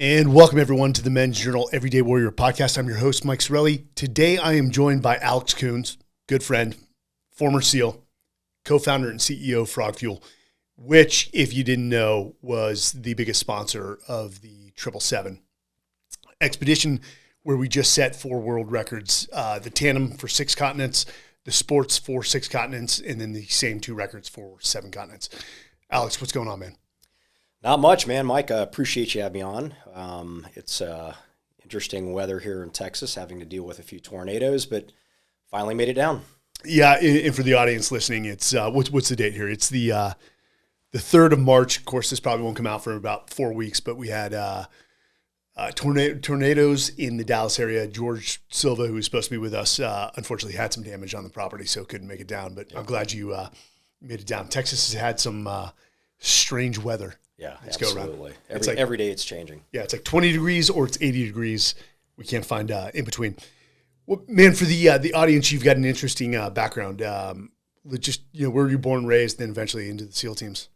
And welcome everyone to the Men's Journal Everyday Warrior podcast. I'm your host, Mike Sarraille. Today I am joined by Alex Kunz, good friend, former SEAL, co-founder and CEO of Frog Fuel, which, if you didn't know, was the biggest sponsor of the 777 expedition, where we just set 4 world records, the tandem for 6 continents, the sports for 6 continents, and then the same 2 records for 7 continents. Alex, what's going on, man? Not much, man. Mike, I appreciate you having me on. It's interesting weather here in Texas, having to deal with a few tornadoes, but finally made it down. Yeah, and for the audience listening, it's what's the date here? It's the 3rd of March. Of course, this probably won't come out for about 4 weeks, but we had tornadoes in the Dallas area. George Silva, who was supposed to be with us, unfortunately had some damage on the property, so couldn't make it down. But I'm glad you made it down. Texas has had some strange weather. Yeah, Let's absolutely. Go around. Every day it's changing. Yeah, it's like 20 degrees or it's 80 degrees. We can't find in between. Well, man, for the audience, you've got an interesting background. Just where were you born and raised, then eventually into the SEAL teams?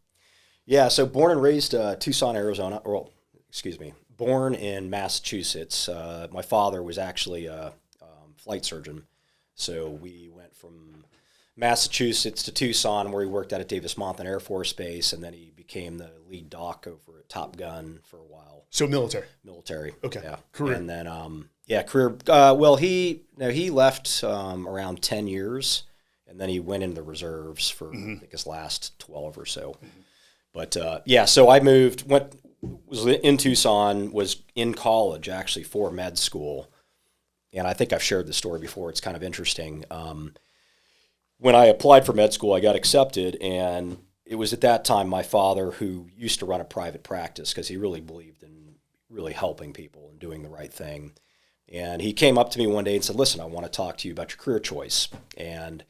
Yeah, so born and raised Tucson, Arizona. Born in Massachusetts. My father was actually a flight surgeon, so we went from Massachusetts to Tucson, where he worked out at Davis-Monthan Air Force Base, and then he became the lead doc over at Top Gun for a while. So military. Okay. Yeah. Career. And then career. Well, he left around 10 years, and then he went into the reserves for I think his last 12 or so. But so I was in Tucson, was in college actually for med school, and I think I've shared this story before. It's kind of interesting. When I applied for med school, I got accepted, and it was at that time my father, who used to run a private practice because he really believed in really helping people and doing the right thing. And he came up to me one day and said, "Listen, I want to talk to you about your career choice." And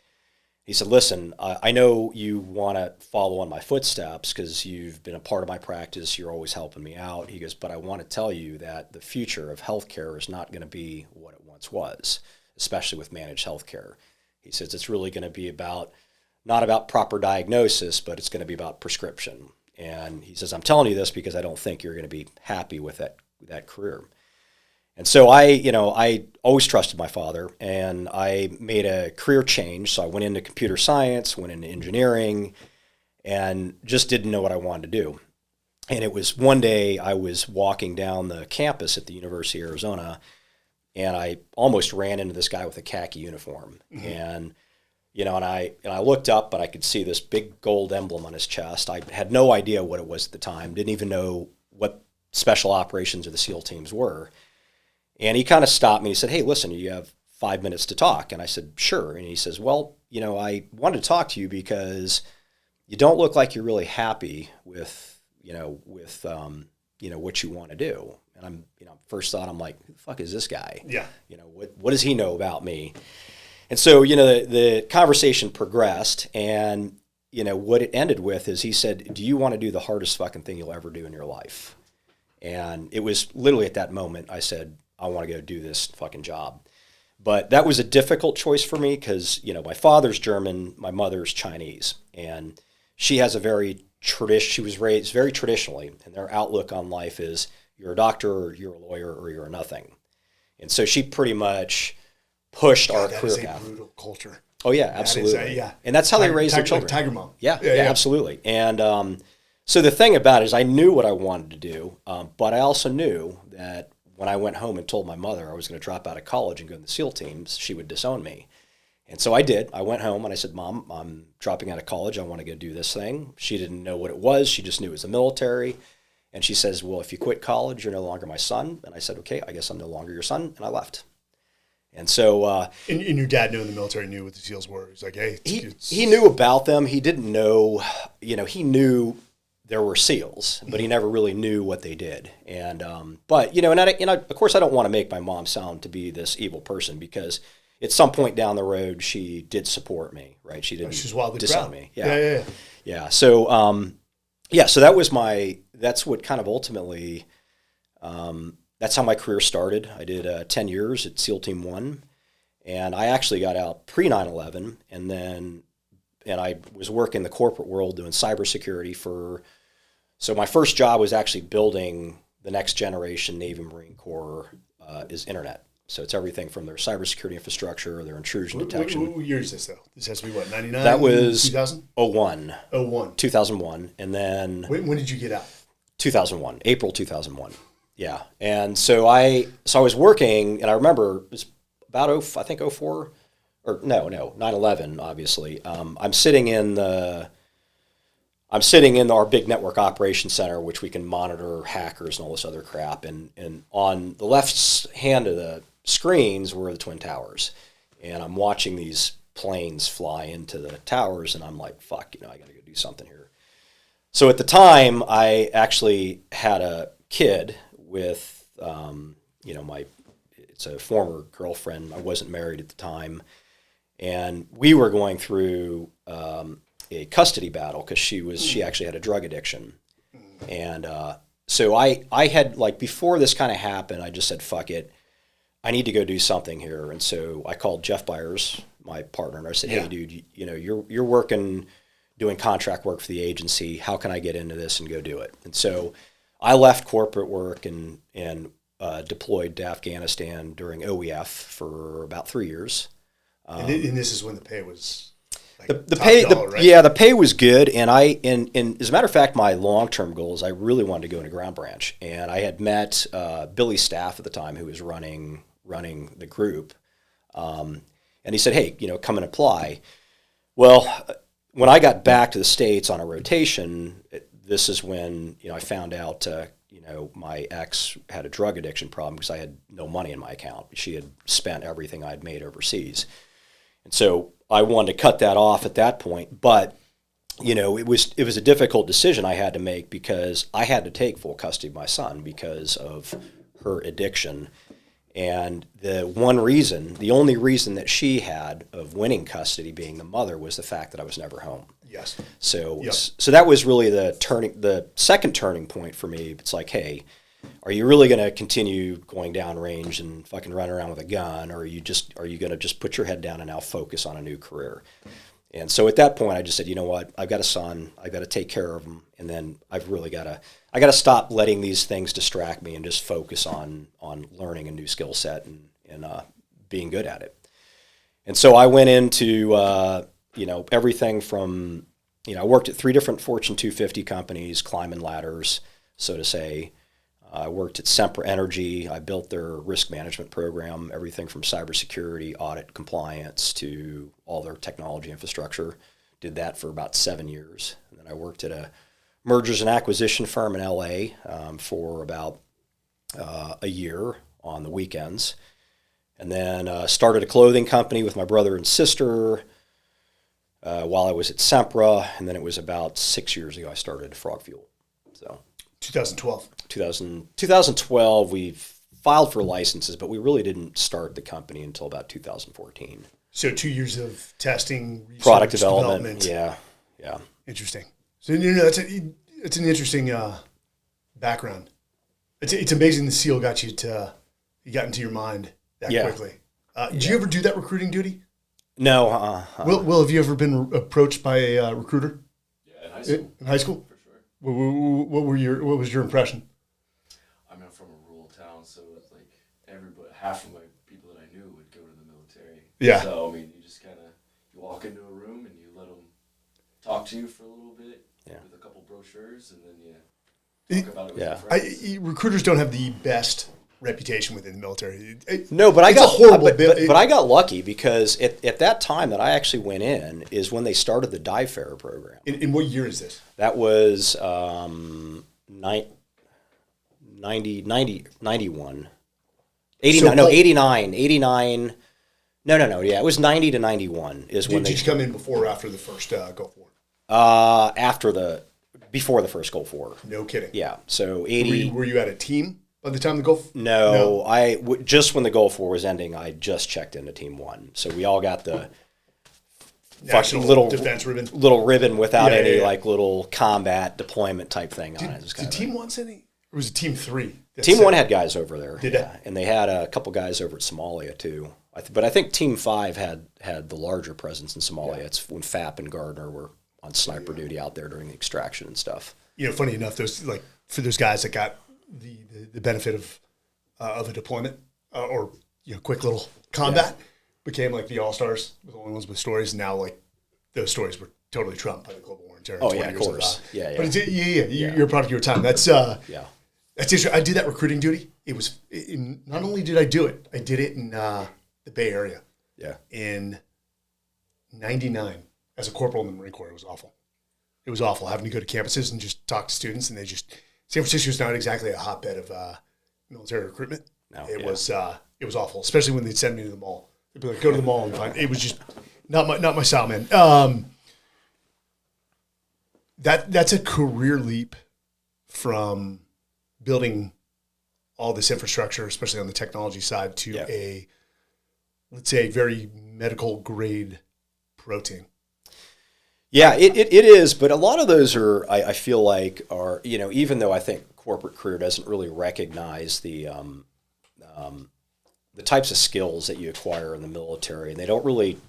he said, "Listen, I know you want to follow on my footsteps because you've been a part of my practice. You're always helping me out." He goes, "But I want to tell you that the future of healthcare is not going to be what it once was, especially with managed healthcare." He says it's really going to be not about proper diagnosis, but it's going to be about prescription. And he says, "I'm telling you this because I don't think you're going to be happy with that career." And so I always trusted my father, and I made a career change. So I went into computer science, went into engineering, and just didn't know what I wanted to do. And it was one day I was walking down the campus at the University of Arizona, and I almost ran into this guy with a khaki uniform. And I looked up, but I could see this big gold emblem on his chest. I had no idea what it was at the time, didn't even know what special operations or the SEAL teams were. And he kind of stopped me. He said, "Hey, listen, you have 5 minutes to talk." And I said, "Sure." And he says, "Well, I wanted to talk to you because you don't look like you're really happy with what you want to do." And first thought, I'm like, "Who the fuck is this guy? Yeah. What does he know about me?" And so, the conversation progressed, and, what it ended with is he said, "Do you want to do the hardest fucking thing you'll ever do in your life?" And it was literally at that moment I said, "I want to go do this fucking job." But that was a difficult choice for me because, my father's German, my mother's Chinese, and she has she was raised very traditionally, and their outlook on life is you're a doctor or you're a lawyer or you're a nothing. And so she pretty much pushed our career path. That is a brutal culture. Oh yeah, absolutely. Yeah. And that's how they raise their children. Like Tiger Mom. Yeah, absolutely. And so the thing about it is I knew what I wanted to do, but I also knew that when I went home and told my mother I was going to drop out of college and go to the SEAL teams, she would disown me. And so I did. I went home and I said, "Mom, I'm dropping out of college. I want to go do this thing." She didn't know what it was. She just knew it was the military. And she says, "Well, if you quit college, you're no longer my son." And I said, "Okay, I guess I'm no longer your son." And I left. And so... and your dad knew in the military, knew what the SEALs were. He's like, "Hey, he knew about them. He didn't know, he knew there were SEALs, but he never really knew what they did. And, but, of course I don't want to make my mom sound to be this evil person because at some point down the road, she did support me, right? She didn't disown me. Yeah. So, so that's what kind of ultimately, that's how my career started. I did 10 years at SEAL Team 1, and I actually got out pre 9/11, and I was working in the corporate world doing cybersecurity so my first job was actually building the next generation Navy Marine Corps is internet. So it's everything from their cybersecurity infrastructure, their intrusion detection. What year is this, though? This has to be what, 99? That was 2000? 01. 01. 2001. And then... When did you get out? 2001. April 2001. Yeah. And so I was working, and I remember it was about, I think, 04. Or no, 9/11, obviously. I'm sitting in our big network operations center, which we can monitor hackers and all this other crap. And on the left hand of the screens were the Twin Towers. And I'm watching these planes fly into the towers, and I'm like, fuck, I got to go do something here. So at the time, I actually had a kid with, it's a former girlfriend. I wasn't married at the time. And we were going through a custody battle because she actually had a drug addiction. And so I had, like, before this kind of happened, I just said, fuck it. I need to go do something here. And so I called Jeff Byers, my partner, and I said, hey, dude, you're working, doing contract work for the agency. How can I get into this and go do it? And so I left corporate work and deployed to Afghanistan during OEF for about 3 years. And this is when the pay was like the pay, dollar, right? Yeah, the pay was good. And and as a matter of fact, my long-term goal is I really wanted to go into ground branch. And I had met Billy Staff at the time, who was running the group. And he said, hey, come and apply. Well, when I got back to the States on a rotation, this is when, I found out, my ex had a drug addiction problem because I had no money in my account. She had spent everything I'd made overseas. And so I wanted to cut that off at that point. But, it was a difficult decision I had to make because I had to take full custody of my son because of her addiction. And the only reason that she had of winning custody, being the mother, was the fact that I was never home. Yes. So that was really the second turning point for me. It's like, hey, are you really going to continue going down range and fucking run around with a gun, or are you going to just put your head down and now focus on a new career? And so at that point, I just said, you know what, I've got a son, I've got to take care of him, and then I've really got to stop letting these things distract me and just focus on learning a new skill set and being good at it. And so I went into everything from, I worked at 3 different Fortune 250 companies, climbing ladders, so to say. I worked at Sempra Energy. I built their risk management program, everything from cybersecurity, audit, compliance, to all their technology infrastructure. Did that for about 7 years. And then I worked at a mergers and acquisition firm in LA for about a year on the weekends. And then started a clothing company with my brother and sister while I was at Sempra. And then it was about 6 years ago I started Frog Fuel. So 2012. 2012, we filed for licenses, but we really didn't start the company until about 2014. So 2 years of testing, research, product development. Yeah. Interesting. So it's an interesting background. It's amazing the SEAL got into your mind that quickly. Did you ever do that recruiting duty? No. Will, have you ever been approached by a recruiter? Yeah, in high school. In high school? For sure. What was your impression? I'm from a rural town, so it's like half of my people that I knew would go to the military. Yeah. So you just kind of walk into a room and you let them talk to you for a little bit with a couple brochures, and then you talk about it with your friends. Recruiters don't have the best reputation within the military. But I got horrible. But I got lucky because at that time that I actually went in is when they started the dive fair program. In what year is this? That was 91. 89. No. Yeah, it was 90 to 91 is when Did you come in before or after the first Gulf War? Before the first Gulf War. No kidding. Yeah, so 80. Were you at a team by the time the Gulf? No. Just when the Gulf War was ending, I just checked into Team 1. So we all got the National little defense ribbon. Little ribbon without any like little combat deployment type thing on it. Did Team 1 send any? Or was it Team 3? Team 1 had guys over there. Did they? And they had a couple guys over at Somalia too. But I think Team 5 had the larger presence in Somalia. It's when FAP and Gardner were on sniper duty out there during the extraction and stuff. Funny enough, for those guys that got the benefit of a deployment or quick little combat became like the all-stars with the only ones with stories. And now like those stories were totally trumped by the global war on terror. Oh yeah, of course. But it's, you're a product of your time. That's that's interesting. I did that recruiting duty. It was not only did I do it, I did it in the Bay Area. Yeah. In '99, as a corporal in the Marine Corps, it was awful. It was awful having to go to campuses and just talk to students, and San Francisco is not exactly a hotbed of military recruitment. No, it was awful, especially when they'd send me to the mall. They'd be like, "Go to the mall and find." It was just not my style, man. That's a career leap from building all this infrastructure, especially on the technology side, to a, let's say, very medical grade protein. Yeah, it is, but a lot of those are, I feel like, are, even though I think corporate career doesn't really recognize the types of skills that you acquire in the military, and they don't really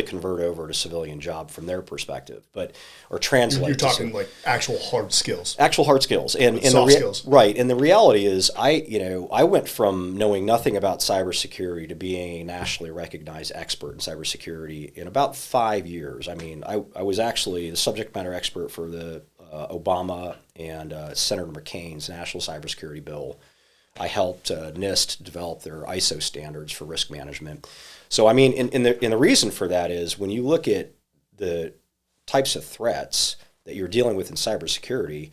convert over to civilian job from their perspective, or translate. You're talking like actual hard skills. Actual hard skills and soft skills. Right. And the reality is I went from knowing nothing about cybersecurity to being a nationally recognized expert in cybersecurity in about 5 years. I mean, I was actually the subject matter expert for the Obama and Senator McCain's national cybersecurity bill. I helped NIST develop their ISO standards for risk management. So, I mean, and the reason for that is when you look at the types of threats that you're dealing with in cybersecurity,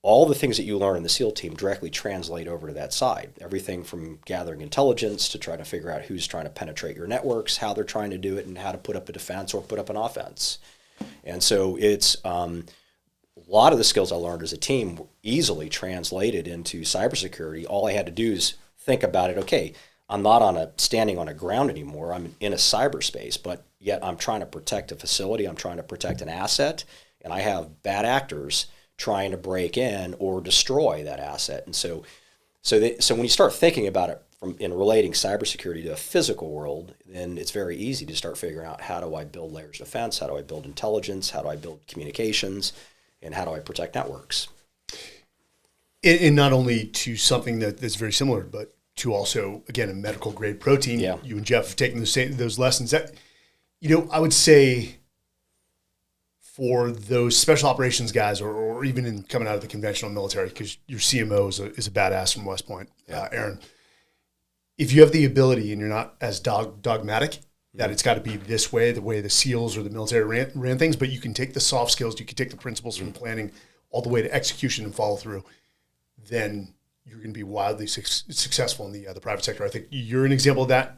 all the things that you learn in the SEAL team directly translate over to that side. Everything from gathering intelligence to trying to figure out who's trying to penetrate your networks, how they're trying to do it, and how to put up a defense or put up an offense. And so it's a lot of the skills I learned as a team easily translated into cybersecurity. All I had to do is think about it. Okay, I'm not standing on a ground anymore. I'm in a cyberspace, but yet I'm trying to protect a facility. I'm trying to protect an asset, and I have bad actors trying to break in or destroy that asset. And so when you start thinking about it in relating cybersecurity to a physical world, then it's very easy to start figuring out, how do I build layers of defense? How do I build intelligence? How do I build communications? And how do I protect networks? And not only to something that's very similar, but to also, again, a medical grade protein. Yeah. You and Jeff have taken those lessons. That, I would say for those special operations guys, or even in coming out of the conventional military, because your CMO is a badass from West Point, Aaron. If you have the ability and you're not as dogmatic, that it's got to be this way, the way the SEALs or the military ran things, but you can take the soft skills, you can take the principles from planning all the way to execution and follow through, then you're going to be wildly successful in the private sector. I think you're an example of that.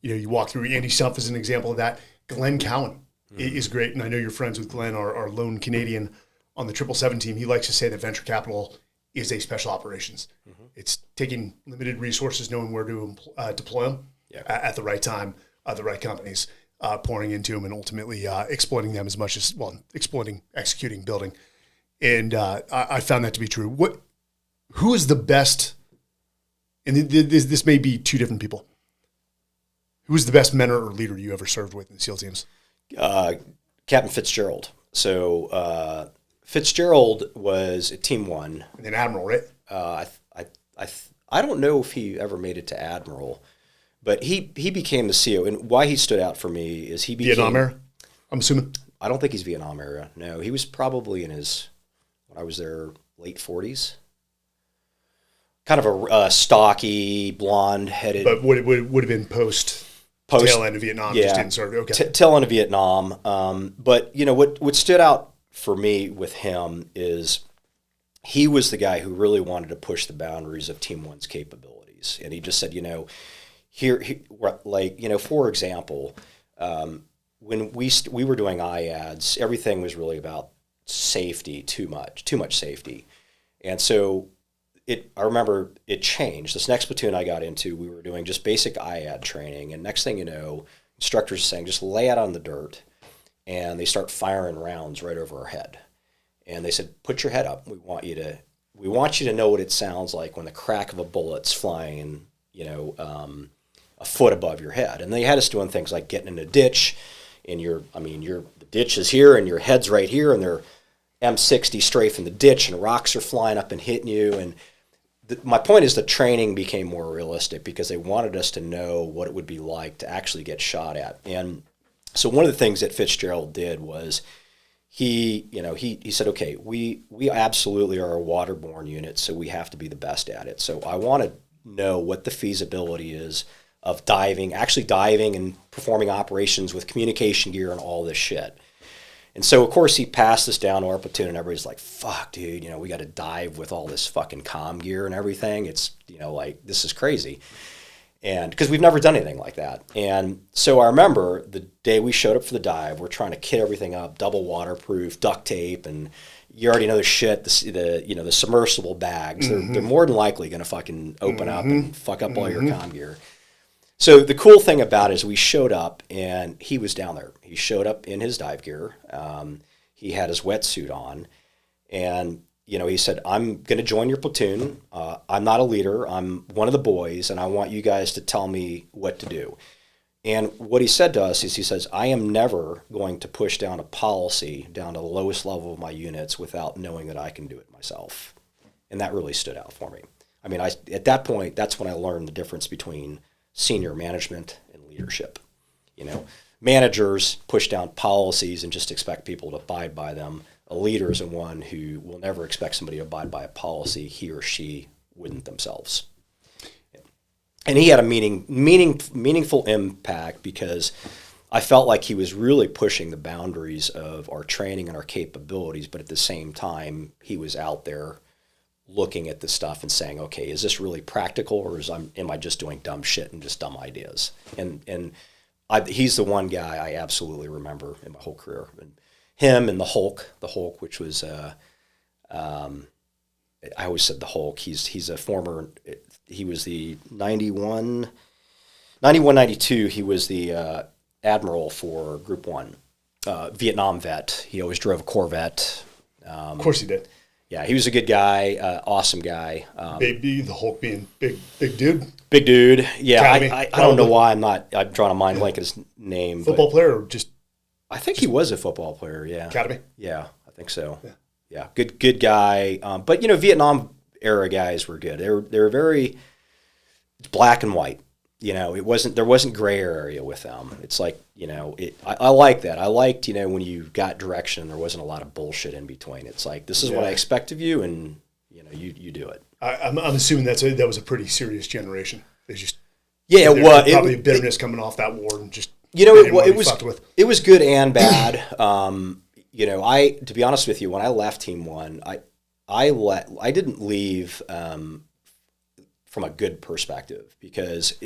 You walk through, Andy Stumpf is an example of that. Glenn Cowan is great, and I know you're friends with Glenn, our lone Canadian on the 777 team. He likes to say that venture capital is a special operations. Mm-hmm. It's taking limited resources, knowing where to deploy them. At the right time, the right companies, pouring into them and ultimately exploiting them as much as, exploiting, executing, building. And I found that to be true. Who is the best, and this may be two different people, who is the best mentor or leader you ever served with in the SEAL teams? Captain Fitzgerald. So Fitzgerald was at Team 1. And then Admiral, right? I don't know if he ever made it to Admiral. But he became the CO, and why he stood out for me is he became... Vietnam era, I'm assuming? I don't think he's Vietnam era. No, he was probably in his, when I was there, late 40s. Kind of a stocky, blonde-headed... But would have been post tail end of Vietnam, just didn't serve. Okay. Tail end of Vietnam. But, what stood out for me with him is he was the guy who really wanted to push the boundaries of Team 1's capabilities. And he just said, Here, for example, when we were doing IADs, everything was really about safety, too much safety. And so I remember it changed. This next platoon I got into, we were doing just basic IAD training. And next thing you know, instructors are saying, just lay out on the dirt. And they start firing rounds right over our head. And they said, put your head up. We want you to know what it sounds like when the crack of a bullet's flying, a foot above your head. And they had us doing things like getting in a ditch, and the ditch is here and your head's right here, and they're M60 straight from the ditch, and rocks are flying up and hitting you. And my point is the training became more realistic because they wanted us to know what it would be like to actually get shot at. And so one of the things that Fitzgerald did was he said, okay, we absolutely are a waterborne unit, so we have to be the best at it. So I want to know what the feasibility is of actually diving and performing operations with communication gear and all this shit. And so, of course, he passed this down to our platoon, and everybody's like, fuck, dude, we got to dive with all this fucking comm gear and everything. It's, like, this is crazy. And because we've never done anything like that. And so I remember the day we showed up for the dive, we're trying to kit everything up, double waterproof, duct tape, and you already know the shit, the submersible bags. They're more than likely going to fucking open up and fuck up all your comm gear. So the cool thing about it is we showed up, and he was down there. He showed up in his dive gear. He had his wetsuit on, and he said, I'm going to join your platoon. I'm not a leader. I'm one of the boys, and I want you guys to tell me what to do. And what he said to us is, he says, I am never going to push down a policy down to the lowest level of my units without knowing that I can do it myself. And that really stood out for me. I mean, at that point, that's when I learned the difference between senior management and leadership. Managers push down policies and just expect people to abide by them. A leader is one who will never expect somebody to abide by a policy he or she wouldn't themselves. And he had a meaningful impact because I felt like he was really pushing the boundaries of our training and our capabilities, but at the same time, he was out there looking at this stuff and saying, okay, is this really practical, or am I just doing dumb shit and just dumb ideas? And he's the one guy I absolutely remember in my whole career. And him and the Hulk, which was, I always said the Hulk. He's a former, he was the 91, 92, he was the admiral for Group 1, Vietnam vet. He always drove a Corvette. Of course he did. Yeah, he was a good guy, awesome guy. Baby, the Hulk being big dude. Big dude. Yeah, I don't know why I'm drawing a mind blank at his name. Football player or just? I think he was a football player, yeah. Academy? Yeah, I think so. Yeah, good guy. But, Vietnam era guys were good. They were very black and white. There wasn't gray area with them. It's like, I like that. I liked, when you got direction, there wasn't a lot of bullshit in between. It's like, this is what I expect of you, and, you do it. I'm assuming that was a pretty serious generation. They just it was probably bitterness coming off that war and just it was good and bad. To be honest with you, when I left Team 1, I didn't leave from a good perspective because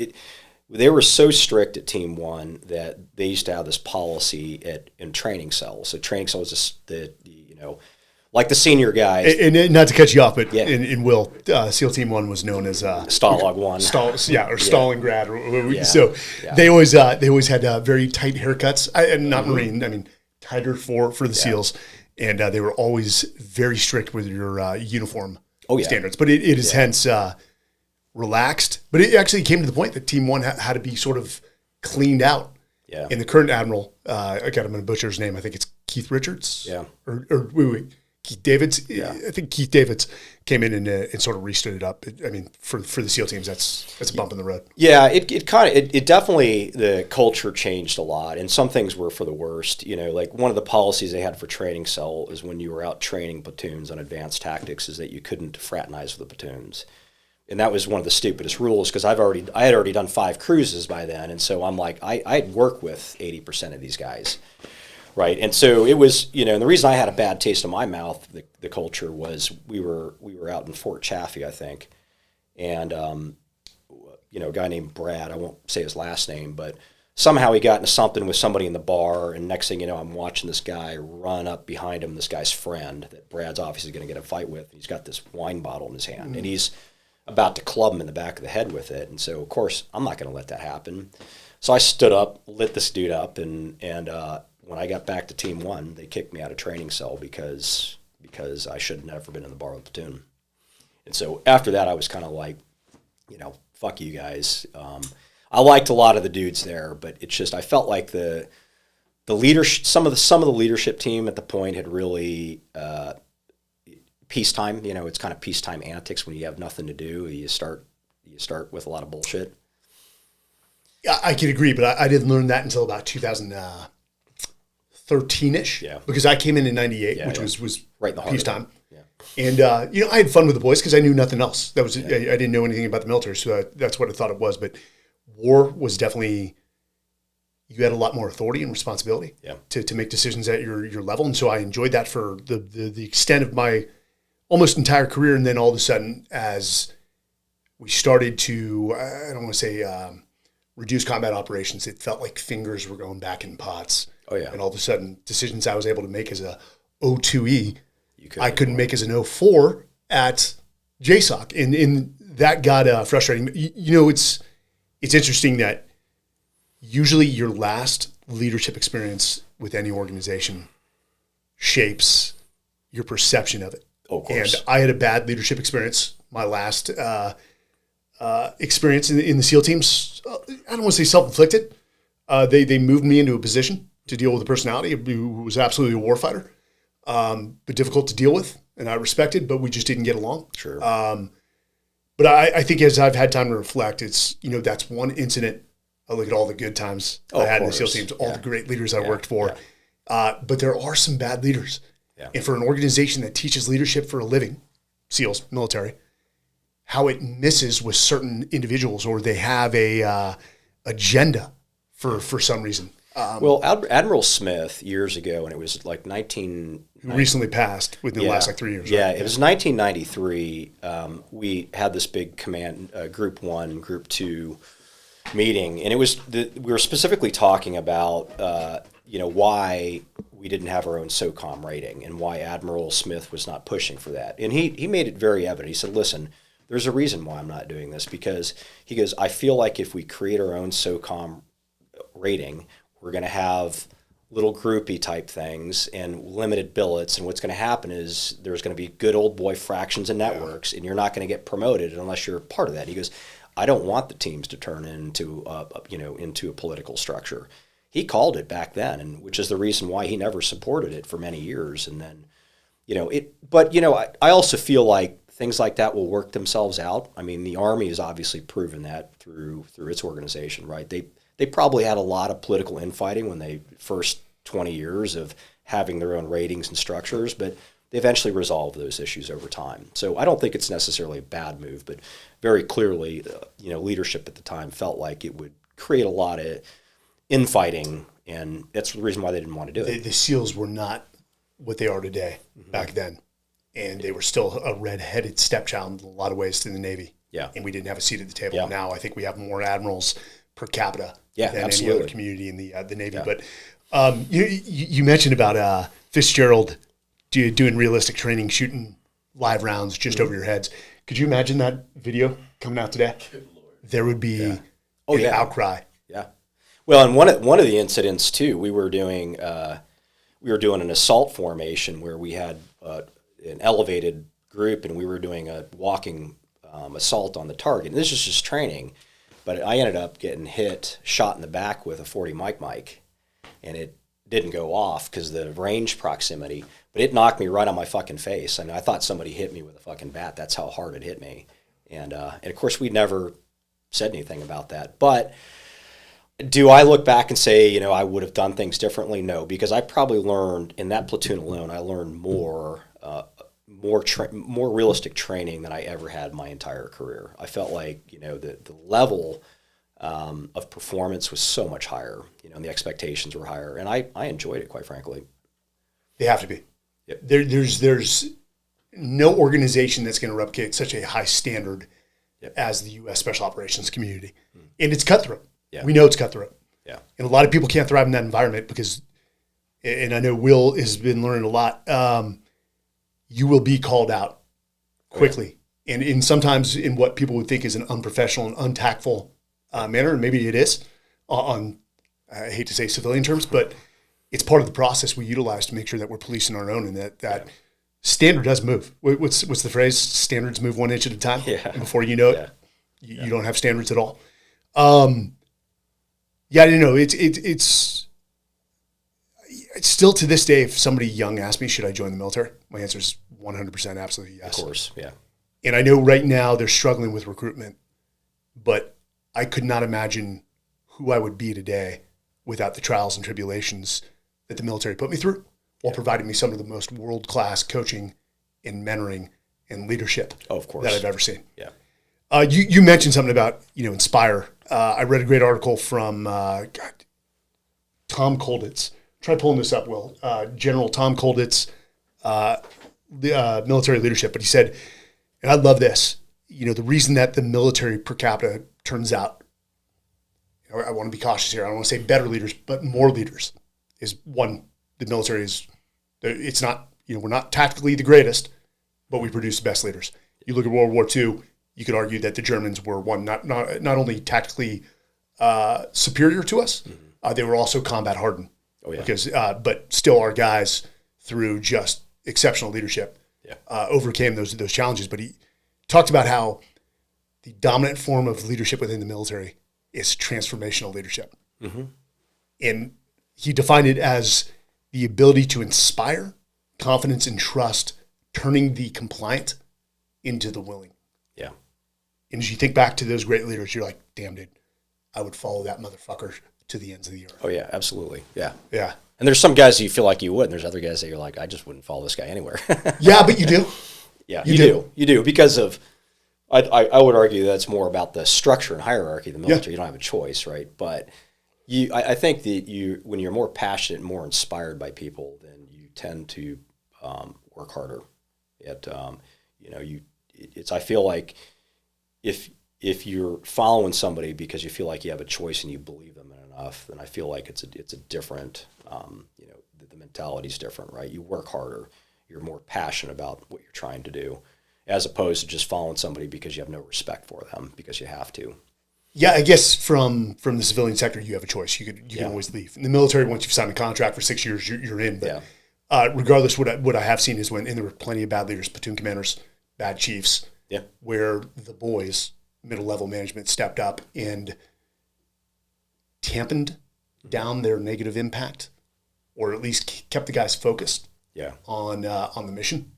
they were so strict at Team 1 that they used to have this policy in training cells. So training cells is like the senior guys. And not to cut you off, but in Will, SEAL Team 1 was known as Stalag 1. Stalingrad. So they always had very tight haircuts. And not Marine, I mean tighter for the SEALs, and they were always very strict with your uniform standards. But it is hence relaxed. But it actually came to the point that Team 1 had to be sort of cleaned out. Yeah. And the current admiral, I'm going to butcher his name. I think it's Keith Richards. Yeah. Or Keith Davids. Yeah. I think Keith Davids came in and sort of restood it up. I mean, for the SEAL teams, that's a bump in the road. Yeah, it definitely, the culture changed a lot, and some things were for the worst. Like one of the policies they had for training cell is when you were out training platoons on advanced tactics is that you couldn't fraternize with the platoons. And that was one of the stupidest rules because I had already done 5 cruises by then, and so I'm like, I'd work with 80% of these guys. Right, and so it was, and the reason I had a bad taste in my mouth, the culture was we were out in Fort Chaffee, I think, and a guy named Brad, I won't say his last name, but somehow he got into something with somebody in the bar, and next thing you know, I'm watching this guy run up behind him, this guy's friend that Brad's obviously going to get a fight with. He's got this wine bottle in his hand, and he's about to club him in the back of the head with it, and so of course I'm not going to let that happen. So I stood up, lit this dude up, and when I got back to Team 1, they kicked me out of training cell because I should have never been in the bar with the platoon. And so after that, I was kind of like, fuck you guys. I liked a lot of the dudes there, but it's just I felt like the the leadership, some of the leadership team at the point had really peacetime. It's kind of peacetime antics when you have nothing to do. You start with a lot of bullshit. Yeah, I can agree, but I didn't learn that until about 2013-ish. Yeah. Because I came in 98, which was right in the heart peacetime. Yeah. And, I had fun with the boys because I knew nothing else. I didn't know anything about the military, so that's what I thought it was. But war was definitely, you had a lot more authority and responsibility to make decisions at your level. And so I enjoyed that for the extent of my almost entire career. And then all of a sudden, as we started to, I don't want to say reduce combat operations, it felt like fingers were going back in pots. Oh, yeah. And all of a sudden, decisions I was able to make as a O2E, I couldn't make as an O4 at JSOC. And that got frustrating. It's interesting that usually your last leadership experience with any organization shapes your perception of it. Oh, of course. And I had a bad leadership experience. My last experience in the SEAL teams, I don't want to say self-inflicted. They moved me into a position to deal with a personality who was absolutely a warfighter, but difficult to deal with, and I respected, but we just didn't get along. Sure. But I think as I've had time to reflect, it's, that's one incident. I look at all the good times I had in the SEAL teams, all the great leaders I worked for. Yeah. But there are some bad leaders. Yeah. And for an organization that teaches leadership for a living, SEALs, military, how it misses with certain individuals, or they have a agenda for some reason. Well, Admiral Smith years ago, and it was like 19... recently passed within the last 3 years. Yeah, right? It was 1993. We had this big command, Group 1, Group 2 meeting, and it was we were specifically talking about why we didn't have our own SOCOM rating and why Admiral Smith was not pushing for that. And he made it very evident. He said, listen, there's a reason why I'm not doing this, because he goes, I feel like if we create our own SOCOM rating, we're going to have little groupie type things and limited billets. And what's going to happen is there's going to be good old boy fractions and networks, and you're not going to get promoted unless you're part of that. He goes, I don't want the teams to turn into a political structure. He called it back then, and which is the reason why he never supported it for many years. And then, But I also feel like things like that will work themselves out. I mean, the Army has obviously proven that through its organization, right? They probably had a lot of political infighting when they first 20 years of having their own ratings and structures, but they eventually resolved those issues over time. So I don't think it's necessarily a bad move, but very clearly, leadership at the time felt like it would create a lot of infighting, and that's the reason why they didn't want to do it. The SEALs were not what they are today back then, and they were still a red-headed stepchild in a lot of ways in the Navy. Yeah. And we didn't have a seat at the table. Yeah. Now I think we have more admirals per capita than absolutely. any other community in the Navy. Yeah. But you mentioned about Fitzgerald doing realistic training, shooting live rounds just over your heads. Could you imagine that video coming out today? Good Lord. There would be an outcry. Yeah. Well, and one of the incidents too, we were doing an assault formation where we had an elevated group, and we were doing a walking assault on the target. And this is just training, but I ended up getting shot in the back with a 40 Mike, and it didn't go off because the range proximity, but it knocked me right on my fucking face. I thought somebody hit me with a fucking bat. That's how hard it hit me. And of course, we never said anything about that. But do I look back and say, I would have done things differently? No, because I probably learned in that platoon alone, I learned more realistic training than I ever had in my entire career. I felt like, the level of performance was so much higher, and the expectations were higher, and I enjoyed it, quite frankly. They have to be. Yep. There's no organization that's going to replicate such a high standard as the U.S. Special Operations community. And it's cutthroat. Yeah. We know it's cutthroat. Yeah. And a lot of people can't thrive in that environment because, and I know Will has been learning a lot, you will be called out quickly. Yeah. And sometimes in what people would think is an unprofessional and untactful manner, and maybe it is on, I hate to say civilian terms, but it's part of the process we utilize to make sure that we're policing our own, and that standard does move. What's the phrase? Standards move 1 inch at a time. Yeah. And before you know it, you don't have standards at all. I don't know. It's still to this day, if somebody young asks me, should I join the military? My answer is 100% absolutely yes. Of course, yeah. And I know right now they're struggling with recruitment, but I could not imagine who I would be today without the trials and tribulations that the military put me through while providing me some of the most world-class coaching and mentoring and leadership that I've ever seen. Yeah. You mentioned something about, inspire. I read a great article from Tom Kolditz. Try pulling this up, Will. General Tom Kolditz, the military leadership. But he said, and I love this, the reason that the military per capita turns out, I want to be cautious here. I don't want to say better leaders, but more leaders is one. The military is, it's not, we're not tactically the greatest, but we produce the best leaders. You look at World War II, you could argue that the Germans were not only tactically superior to us, they were also combat hardened. Oh, yeah. Because, but still our guys, through just exceptional leadership, overcame those challenges. But he talked about how the dominant form of leadership within the military is transformational leadership. Mm-hmm. And he defined it as the ability to inspire confidence and trust, turning the compliant into the willing. Yeah. And as you think back to those great leaders, you're like, damn, dude, I would follow that motherfucker to the ends of the earth. Oh, yeah, absolutely. Yeah. Yeah. And there's some guys you feel like you would, and there's other guys that you're like, I just wouldn't follow this guy anywhere. Yeah, but you do. Yeah, you do. You do, because of, I would argue that's more about the structure and hierarchy of the military. You don't have a choice, right? But I think that when you're more passionate and more inspired by people, then you tend to work harder. I feel like if you're following somebody because you feel like you have a choice and you believe them enough, then I feel like it's a different, the mentality's different, right? You work harder. You're more passionate about what you're trying to do, as opposed to just following somebody because you have no respect for them because you have to. Yeah, I guess from the civilian sector, you have a choice. You can always leave. In the military, once you've signed a contract for 6 years, you're in. But regardless, what I have seen is and there were plenty of bad leaders, platoon commanders, bad chiefs, where the boys, middle-level management, stepped up and dampened down their negative impact, or at least kept the guys focused on the mission.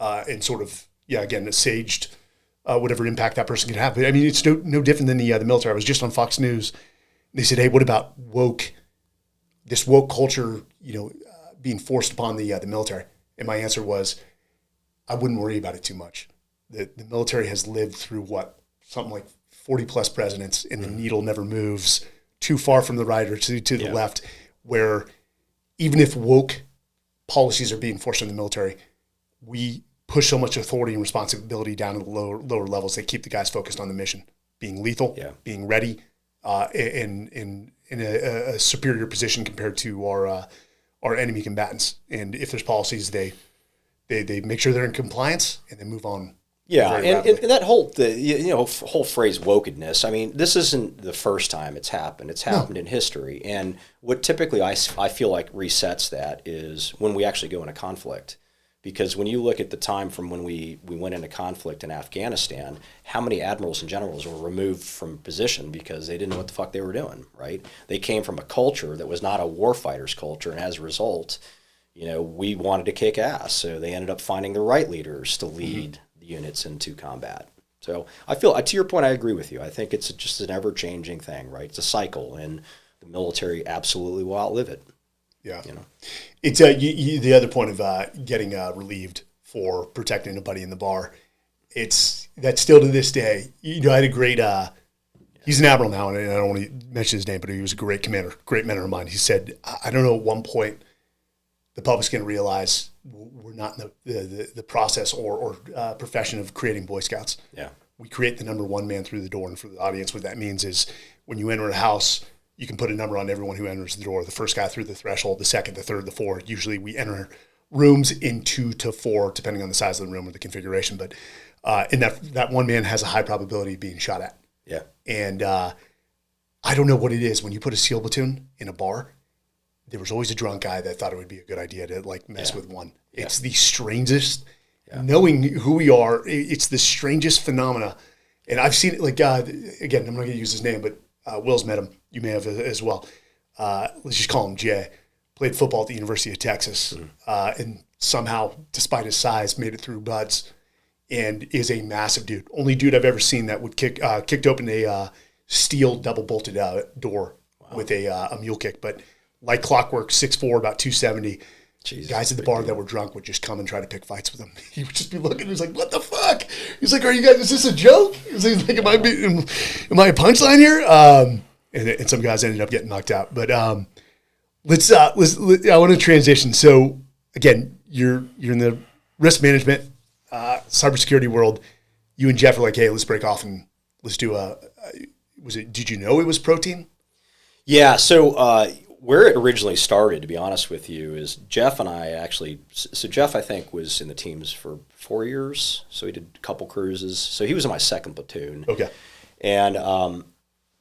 And sort of, again, assuaged whatever impact that person could have. But I mean, it's no different than the military. I was just on Fox News. They said, hey, what about this woke culture, being forced upon the military? And my answer was, I wouldn't worry about it too much. The military has lived through something like 40 plus presidents, and the needle never moves too far from the right or to the left, where even if woke policies are being forced on the military, we push so much authority and responsibility down to the lower levels. They keep the guys focused on the mission, being lethal, being ready, in a superior position compared to our enemy combatants. And if there's policies, they make sure they're in compliance and they move on. Yeah, and that whole phrase wokedness, I mean, this isn't the first time it's happened. It's happened in history. And what typically I feel like resets that is when we actually go into conflict. Because when you look at the time from when we went into conflict in Afghanistan, how many admirals and generals were removed from position because they didn't know what the fuck they were doing, right? They came from a culture that was not a warfighter's culture, and as a result, we wanted to kick ass. So they ended up finding the right leaders to lead the units into combat. So I feel, to your point, I agree with you. I think it's just an ever-changing thing, right? It's a cycle, and the military absolutely will outlive it. Yeah. It's the other point of getting relieved for protecting a buddy in the bar. That's still to this day. I had a great, he's an admiral now, and I don't want to mention his name, but he was a great commander, great mentor of mine. He said, I don't know at one point the public's going to realize we're not in the process or profession of creating Boy Scouts. Yeah. We create the number one man through the door, and for the audience, what that means is when you enter a house, you can put a number on everyone who enters the door. The first guy through the threshold, the second, the third, the fourth. Usually we enter rooms in 2 to 4, depending on the size of the room or the configuration. But and that one man has a high probability of being shot at. Yeah. And I don't know what it is. When you put a SEAL platoon in a bar, there was always a drunk guy that thought it would be a good idea to mess with one. Yeah. It's the strangest, knowing who we are, it's the strangest phenomena. And I've seen it, again, I'm not going to use his name, but Will's met him. You may have as well. Let's just call him Jay. played football at the University of Texas, and somehow, despite his size, made it through buds, and is a massive dude. Only dude I've ever seen that would kicked open a steel double bolted door with a mule kick. But like clockwork, 6'4", about 270. Jesus, guys at the bar that were drunk would just come and try to pick fights with him. He would just be looking. He's like, "What the fuck?" He's like, "Are you guys? Is this a joke?" He's like, "Am I a punchline here?" And some guys ended up getting knocked out. But let's I want to transition. So again, you're in the risk management, cybersecurity world. You and Jeff are like, "Hey, let's break off and let's do did you know it was protein?" Yeah. So where it originally started, to be honest with you, is Jeff and I actually. So Jeff, I think, was in the teams for 4 years. So he did a couple cruises. So he was in my second platoon. Okay. And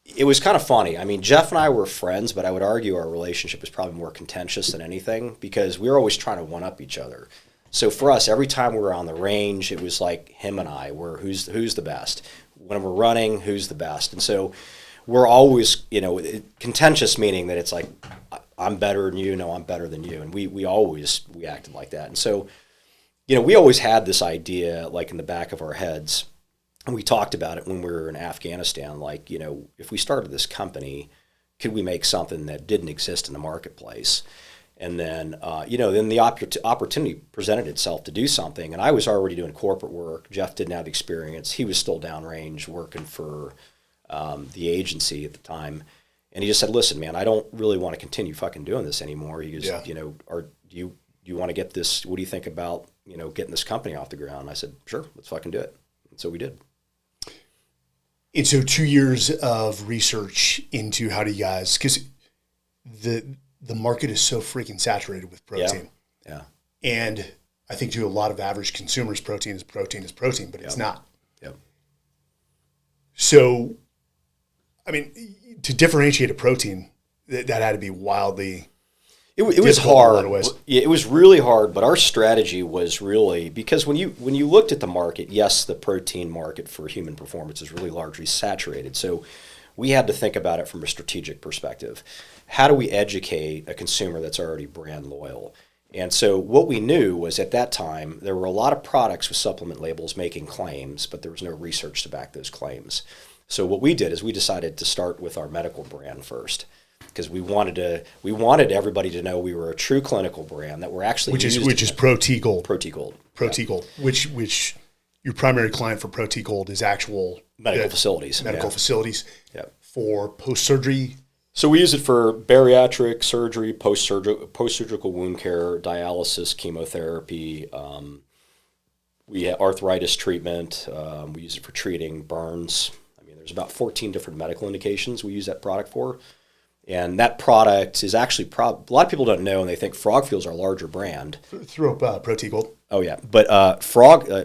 it was kind of funny. I mean, Jeff and I were friends, but I would argue our relationship was probably more contentious than anything because we were always trying to one-up each other. So for us, every time we were on the range, it was like him and I were who's the best. When we're running, who's the best. And so we're always, contentious, meaning that it's like, I'm better than you, no, I'm better than you. And we acted like that. And so, we always had this idea like in the back of our heads, and we talked about it when we were in Afghanistan, like, if we started this company, could we make something that didn't exist in the marketplace? And then, then the opportunity presented itself to do something. And I was already doing corporate work. Jeff didn't have the experience. He was still downrange working for the agency at the time. And he just said, "Listen, man, I don't really want to continue fucking doing this anymore." He goes, Yeah. Do you want to get this? What do you think about, getting this company off the ground? And I said, "Sure, let's fucking do it." And so we did. And so 2 years of research into how do you guys, because the market is so freaking saturated with protein. Yeah. And I think to a lot of average consumers, protein is protein, but it's not. Yep. So, I mean, to differentiate a protein, that had to be wildly. It was hard. Yeah, it was really hard. But our strategy was really because when you looked at the market, yes, the protein market for human performance is really largely saturated. So we had to think about it from a strategic perspective. How do we educate a consumer that's already brand loyal? And so what we knew was at that time, there were a lot of products with supplement labels making claims, but there was no research to back those claims. So what we did is we decided to start with our medical brand first because we wanted everybody to know we were a true clinical brand that we're actually which is Pro-T Gold. Pro-T Gold. Pro-T Gold, which your primary client for Pro-T Gold is actual medical facilities. Medical facilities for post-surgery. So we use it for bariatric surgery, post-surgical wound care, dialysis, chemotherapy. We have arthritis treatment. We use it for treating burns. I mean, there's about 14 different medical indications we use that product for. And that product is actually a lot of people don't know, and they think Frog Fuel's our larger brand. Throw up Pro-T Gold. Oh yeah, but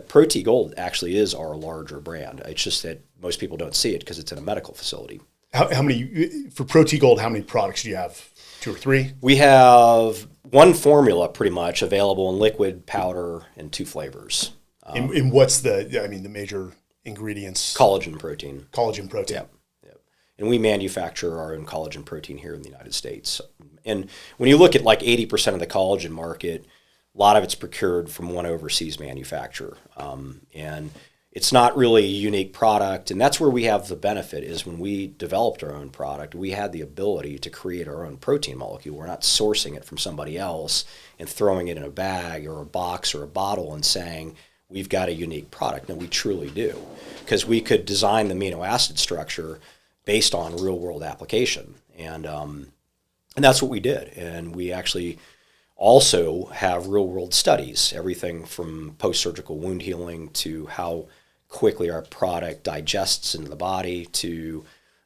Pro-T Gold actually is our larger brand. It's just that most people don't see it because it's in a medical facility. How many for Pro-T Gold? How many products do you have? 2 or 3? We have one formula pretty much available in liquid, powder, and 2 flavors. And what's the major ingredients? Collagen protein. Collagen protein. Yep. And we manufacture our own collagen protein here in the United States. And when you look at like 80% of the collagen market, a lot of it's procured from one overseas manufacturer. And it's not really a unique product. And that's where we have the benefit is when we developed our own product, we had the ability to create our own protein molecule. We're not sourcing it from somebody else and throwing it in a bag or a box or a bottle and saying, we've got a unique product. No, we truly do. Because we could design the amino acid structure based on real world application. And that's what we did. And we actually also have real world studies, everything from post-surgical wound healing to how quickly our product digests into the body to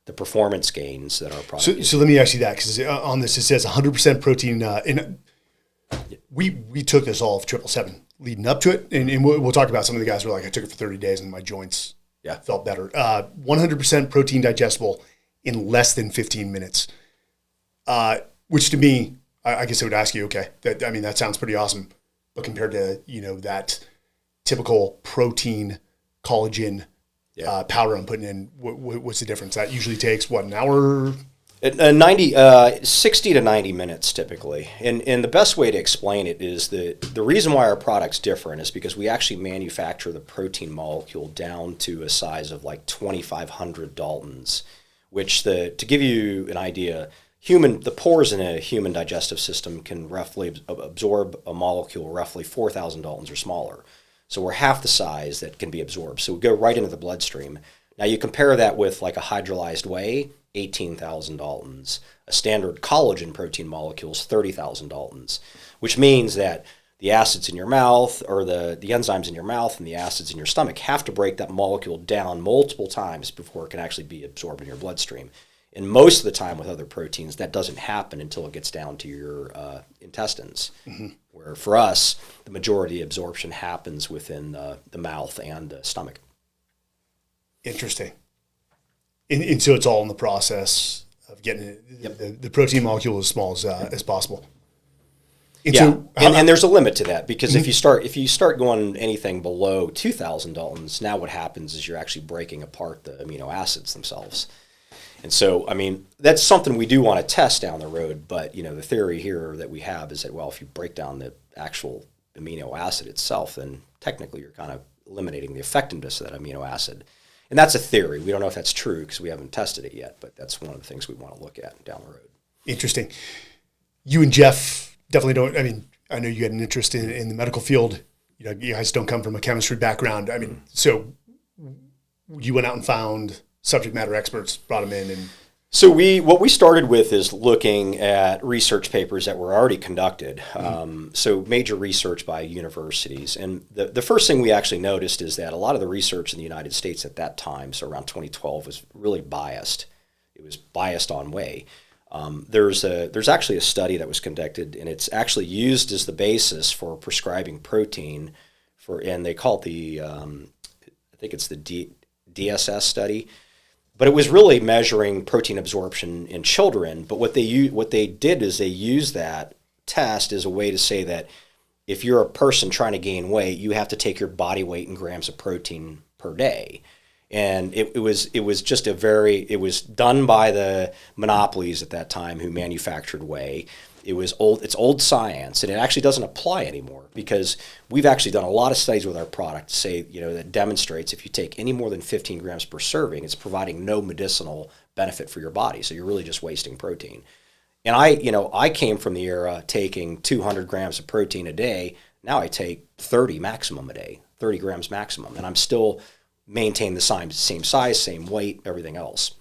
the performance gains that our product So let me ask you that, because on this it says 100% protein. And we took this all of 777 leading up to it. And we'll talk about some of the guys who were like, I took it for 30 days and my joints felt better. 100% protein digestible in less than 15 minutes, which to me, I guess I would ask you, okay, that sounds pretty awesome. But compared to, that typical protein collagen powder I'm putting in, what's the difference? That usually takes, an hour? 60 to 90 minutes typically. And the best way to explain it is that the reason why our product's different is because we actually manufacture the protein molecule down to a size of like 2,500 Daltons, which to give you an idea, the pores in a human digestive system can roughly absorb a molecule roughly 4,000 Daltons or smaller. So we're half the size that can be absorbed. So we go right into the bloodstream. Now you compare that with like a hydrolyzed whey, 18,000 Daltons. A standard collagen protein molecule is 30,000 Daltons, which means that the acids in your mouth, or the enzymes in your mouth and the acids in your stomach, have to break that molecule down multiple times before it can actually be absorbed in your bloodstream. And most of the time with other proteins, that doesn't happen until it gets down to your intestines, where for us, the majority of absorption happens within the mouth and the stomach. Interesting. And so it's all in the process of getting the protein molecule as small as possible. And so and there's a limit to that, because if you start going anything below 2,000 Daltons, now what happens is you're actually breaking apart the amino acids themselves. And so, I mean, that's something we do want to test down the road, but, the theory here that we have is that, well, if you break down the actual amino acid itself, then technically you're kind of eliminating the effectiveness of that amino acid. And that's a theory. We don't know if that's true because we haven't tested it yet, but that's one of the things we want to look at down the road. Interesting. You and Jeff definitely don't, I know you had an interest in the medical field. You guys don't come from a chemistry background. So you went out and found subject matter experts, brought them in, and so what we started with is looking at research papers that were already conducted. So major research by universities, and the first thing we actually noticed is that a lot of the research in the United States at that time, so around 2012, was really biased. It was biased on whey. There's actually a study that was conducted, and it's actually used as the basis for prescribing protein and they call it I think it's the DSS study. But it was really measuring protein absorption in children. But what they did is they used that test as a way to say that if you're a person trying to gain weight, you have to take your body weight in grams of protein per day. And it was done by the monopolies at that time who manufactured whey. It's old science, and it actually doesn't apply anymore, because we've actually done a lot of studies with our product to say, that demonstrates if you take any more than 15 grams per serving, it's providing no medicinal benefit for your body. So you're really just wasting protein. And I came from the era taking 200 grams of protein a day. Now I take 30 maximum a day, 30 grams maximum, and I'm still maintain the same size, same weight, everything else.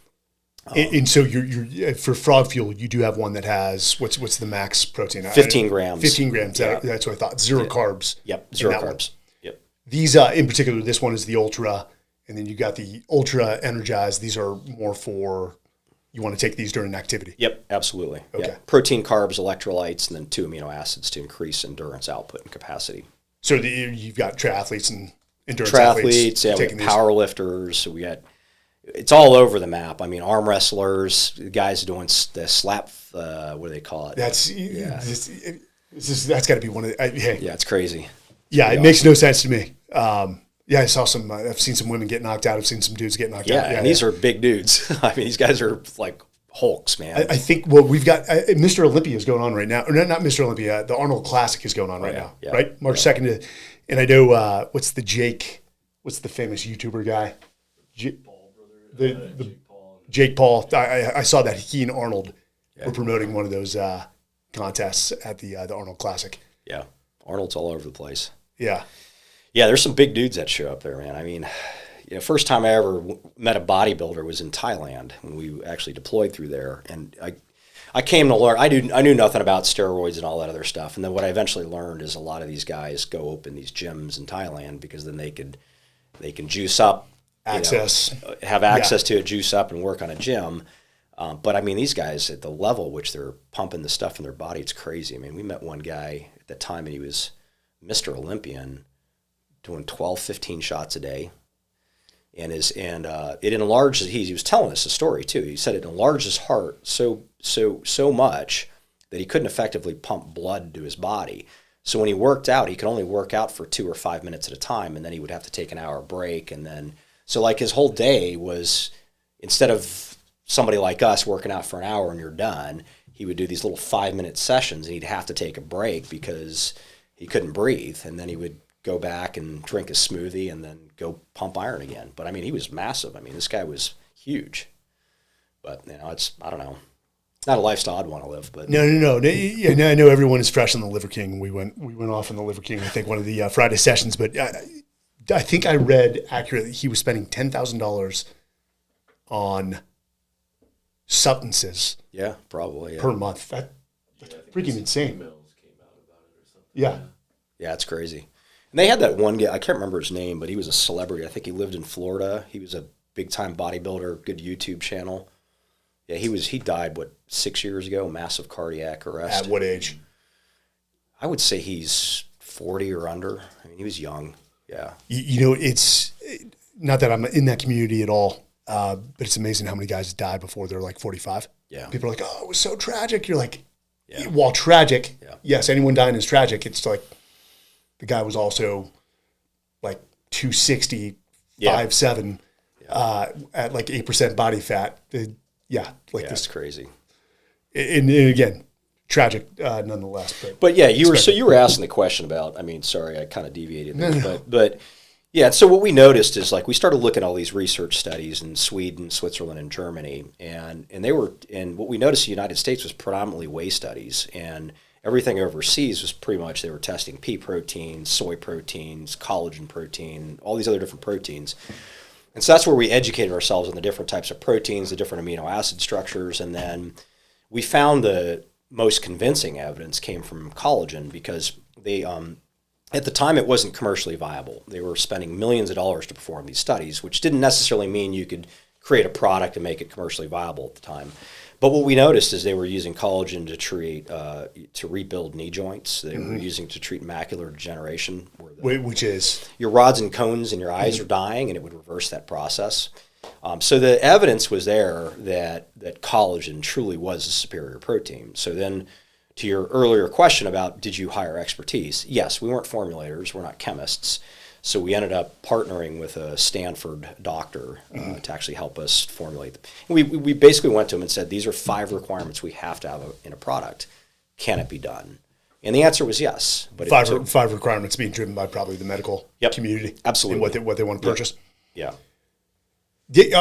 And so you're for Frog Fuel, you do have one that has what's the max protein? 15 grams. 15 grams. Yeah. That's what I thought. Zero carbs. Yep. Zero carbs. One. Yep. These in particular, this one is the Ultra, and then you got the Ultra Energized. These are more for you want to take these during activity. Yep. Absolutely. Okay. Yep. Protein, carbs, electrolytes, and then 2 amino acids to increase endurance output and capacity. So you've got triathletes and endurance athletes. Yeah. We have power lifters. So we got. It's all over the map. Arm wrestlers, guys doing the slap, what do they call it? That's got to be one of the, yeah, it's crazy. Yeah, it makes no sense to me. I saw some, I've seen some women get knocked out. I've seen some dudes get knocked out. Yeah, and these are big dudes. These guys are like hulks, man. I think, we've got, Mr. Olympia is going on right now. Or not Mr. Olympia, the Arnold Classic is going on right now, right? March 2nd. And I know, what's the famous YouTuber guy? Jake Paul. I saw that he and Arnold were promoting one of those contests at the Arnold Classic. Yeah, Arnold's all over the place. Yeah, there's some big dudes that show up there, man. First time I ever met a bodybuilder was in Thailand when we actually deployed through there, and I came to learn. I knew nothing about steroids and all that other stuff, and then what I eventually learned is a lot of these guys go open these gyms in Thailand because then they can juice up. Have access to a juice up and work on a gym. But these guys at the level which they're pumping the stuff in their body, it's crazy. We met one guy at the time and he was Mr. Olympian doing 12, 15 shots a day. And it enlarged, he was telling us a story too. He said it enlarged his heart so much that he couldn't effectively pump blood to his body. So when he worked out, he could only work out for 2 or 5 minutes at a time, and then he would have to take an hour break, and then so his whole day was, instead of somebody like us working out for an hour and you're done, he would do these little 5-minute sessions and he'd have to take a break because he couldn't breathe. And then he would go back and drink a smoothie and then go pump iron again. But I mean, he was massive. I mean, this guy was huge. But, you know, I don't know. Not a lifestyle I'd want to live, but no. Yeah, I know everyone is fresh on the Liver King. We went off on the Liver King, I think, one of the Friday sessions, but I think I read accurately he was spending $10,000 on substances. Yeah, probably per month. That's freaking insane. Came out about it or something. Yeah, it's crazy. And they had that one guy, I can't remember his name, but he was a celebrity. I think he lived in Florida. He was a big time bodybuilder, good YouTube channel. Yeah, he died 6 years ago, massive cardiac arrest. At what age? I would say he's 40 or under. I mean, he was young. Yeah. You know, it's not that I'm in that community at all, but it's amazing how many guys died before they're like 45. Yeah. People are like, oh, it was so tragic. You're like, yeah. While tragic, yes, anyone dying is tragic. It's like the guy was also like 260, 5'7", at like 8% body fat. That's crazy. And again, tragic nonetheless. But yeah, you were asking the question about. I mean, sorry, I kind of deviated there, but yeah. So what we noticed is like we started looking at all these research studies in Sweden, Switzerland, and Germany, and what we noticed in the United States was predominantly whey studies, and everything overseas was pretty much they were testing pea proteins, soy proteins, collagen protein, all these other different proteins. And so that's where we educated ourselves on the different types of proteins, the different amino acid structures, and then we found the most convincing evidence came from collagen because they, at the time, it wasn't commercially viable. They were spending millions of dollars to perform these studies, which didn't necessarily mean you could create a product and make it commercially viable at the time. But what we noticed is they were using collagen to rebuild knee joints. They were using to treat macular degeneration, which is your rods and cones in your eyes are dying, and it would reverse that process. So the evidence was there that collagen truly was a superior protein. So then, to your earlier question about did you hire expertise? Yes, we weren't formulators, we're not chemists. So we ended up partnering with a Stanford doctor to actually help us formulate. We basically went to him and said, these are 5 requirements we have to have in a product. Can it be done? And the answer was yes. But 5 requirements being driven by probably the medical community. Absolutely. And what they want to purchase. Yeah.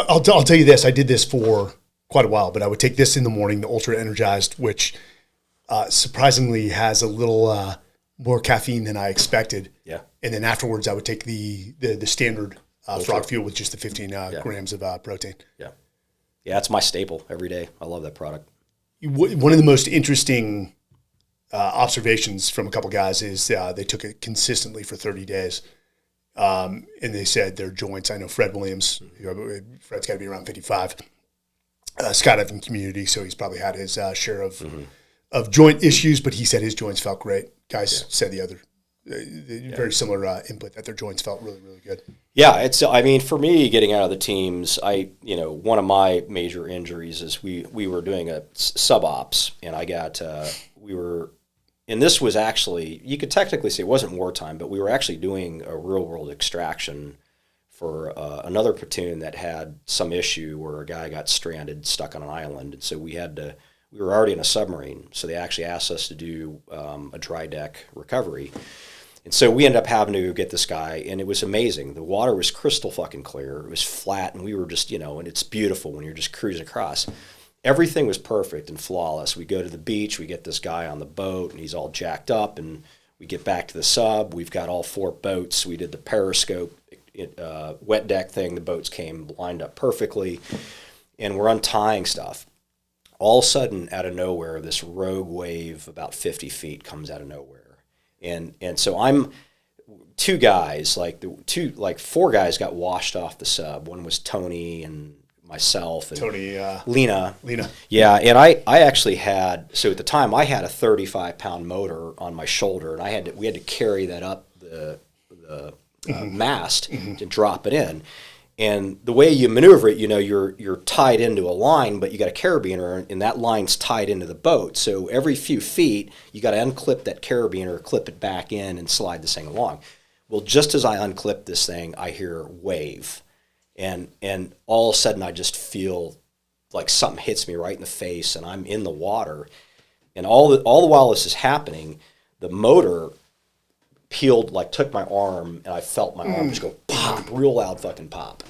I'll tell you this. I did this for quite a while, but I would take this in the morning, the Ultra Energized, which surprisingly has a little more caffeine than I expected. Yeah. And then afterwards, I would take the standard Frog Fuel with just the 15 grams of protein. Yeah. Yeah, it's my staple every day. I love that product. One of the most interesting observations from a couple guys is they took it consistently for 30 days. And they said their joints, I know Fred Williams, Fred's got to be around 55, skydiving community, so he's probably had his share of joint issues, but he said his joints felt great. Guys said the other, very similar input, that their joints felt really, really good. Yeah, I mean, for me, getting out of the teams, one of my major injuries is we were doing a sub-ops, and and this was actually, you could technically say it wasn't wartime, but we were actually doing a real-world extraction for another platoon that had some issue where a guy got stranded, stuck on an island, and so we were already in a submarine, so they actually asked us to do a dry deck recovery. And so we ended up having to get this guy, and it was amazing. The water was crystal fucking clear. It was flat, and we were just, and it's beautiful when you're just cruising across. Everything was perfect and flawless. We go to the beach, we get this guy on the boat, and he's all jacked up, and we get back to the sub. We've got all 4 boats. We did the periscope wet deck thing. The boats came lined up perfectly, and we're untying stuff. All of a sudden, out of nowhere, this rogue wave about 50 feet comes out of nowhere. And so I'm 2 guys, 4 guys got washed off the sub. One was Tony and myself and Lena. Yeah, and I actually had, so at the time I had a 35-pound motor on my shoulder, and we had to carry that up the mast to drop it in. And the way you maneuver it, you're tied into a line, but you got a carabiner, and that line's tied into the boat. So every few feet, you got to unclip that carabiner, clip it back in, and slide this thing along. Well, just as I unclip this thing, I hear wave, and all of a sudden I just feel like something hits me right in the face, and I'm in the water. And all the while this is happening, the motor peeled, like took my arm, and I felt my arm just go pop, real loud fucking pop.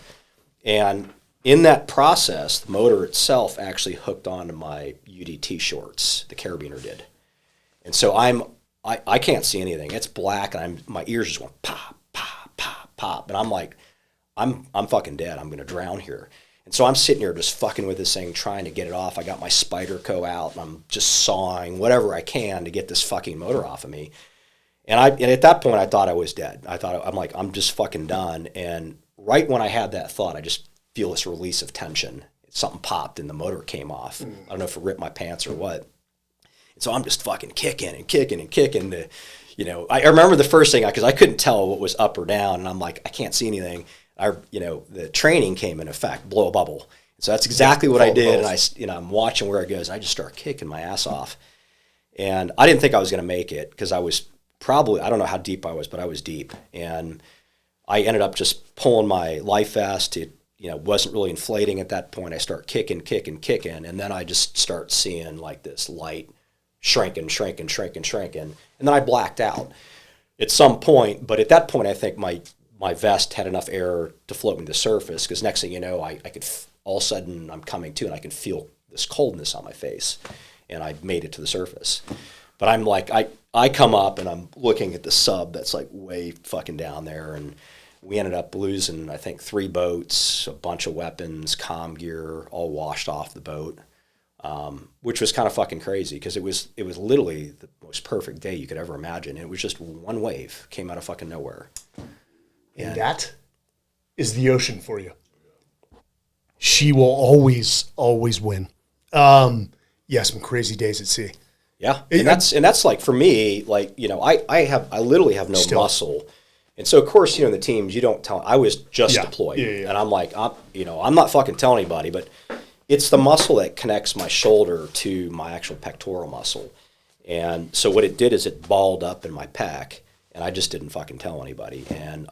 And in that process, the motor itself actually hooked onto my UDT shorts, the carabiner did. And so I can't see anything. It's black, and my ears just going pop, pop, pop, pop. And I'm like, I'm fucking dead. I'm going to drown here. And so I'm sitting here just fucking with this thing, trying to get it off. I got my Spyderco out, and I'm just sawing whatever I can to get this fucking motor off of me. And at that point, I thought I was dead. I'm just fucking done. And right when I had that thought, I just feel this release of tension. Something popped, and the motor came off. I don't know if it ripped my pants or what. And so I'm just fucking kicking and kicking and kicking. I remember the first thing, because I couldn't tell what was up or down, and I'm like, I can't see anything. The training came in effect, blow a bubble. So that's exactly what I did. And I'm watching where it goes. I just start kicking my ass off. And I didn't think I was going to make it, because I was probably, I don't know how deep I was, but I was deep. And I ended up just pulling my life vest. It, wasn't really inflating at that point. I start kicking. And then I just start seeing like this light shrinking. And then I blacked out at some point. But at that point, I think my vest had enough air to float me to the surface, because next thing you know, I could, all of a sudden I'm coming to, and I can feel this coldness on my face, and I made it to the surface. But I'm like, I come up, and I'm looking at the sub that's like way fucking down there, and we ended up losing, I think, 3 boats, a bunch of weapons, comm gear, all washed off the boat, which was kind of fucking crazy, because it was literally the most perfect day you could ever imagine. It was just one wave came out of fucking nowhere. And that is the ocean for you. She will always win. Some crazy days at sea. Yeah, and that's like, for me, like, I literally have no muscle. And so, of course, in the teams, you don't tell. I was just deployed, and I'm like, I'm not fucking telling anybody, but it's the muscle that connects my shoulder to my actual pectoral muscle. And so what it did is it balled up in my pec, and I just didn't fucking tell anybody. And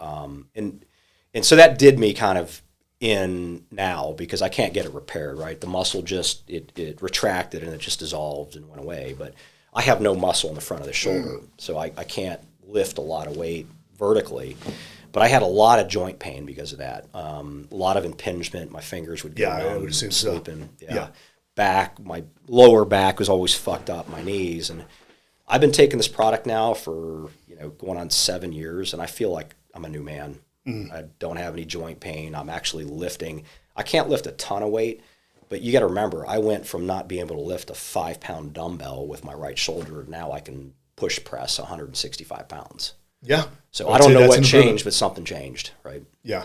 so that did me kind of in now, because I can't get it repaired, right? The muscle just, it retracted, and it just dissolved and went away. But I have no muscle in the front of the shoulder, so I can't lift a lot of weight vertically. But I had a lot of joint pain because of that. A lot of impingement. My fingers would go numb, I would assume sleeping. So. Yeah. Back, my lower back was always fucked up, my knees. And I've been taking this product now for, going on 7 years, and I feel like I'm a new man. I don't have any joint pain. I'm actually lifting. I can't lift a ton of weight, but you got to remember, I went from not being able to lift a 5-pound dumbbell with my right shoulder. Now I can push press 165 pounds. Yeah. So I don't know what changed, but something changed, right? Yeah.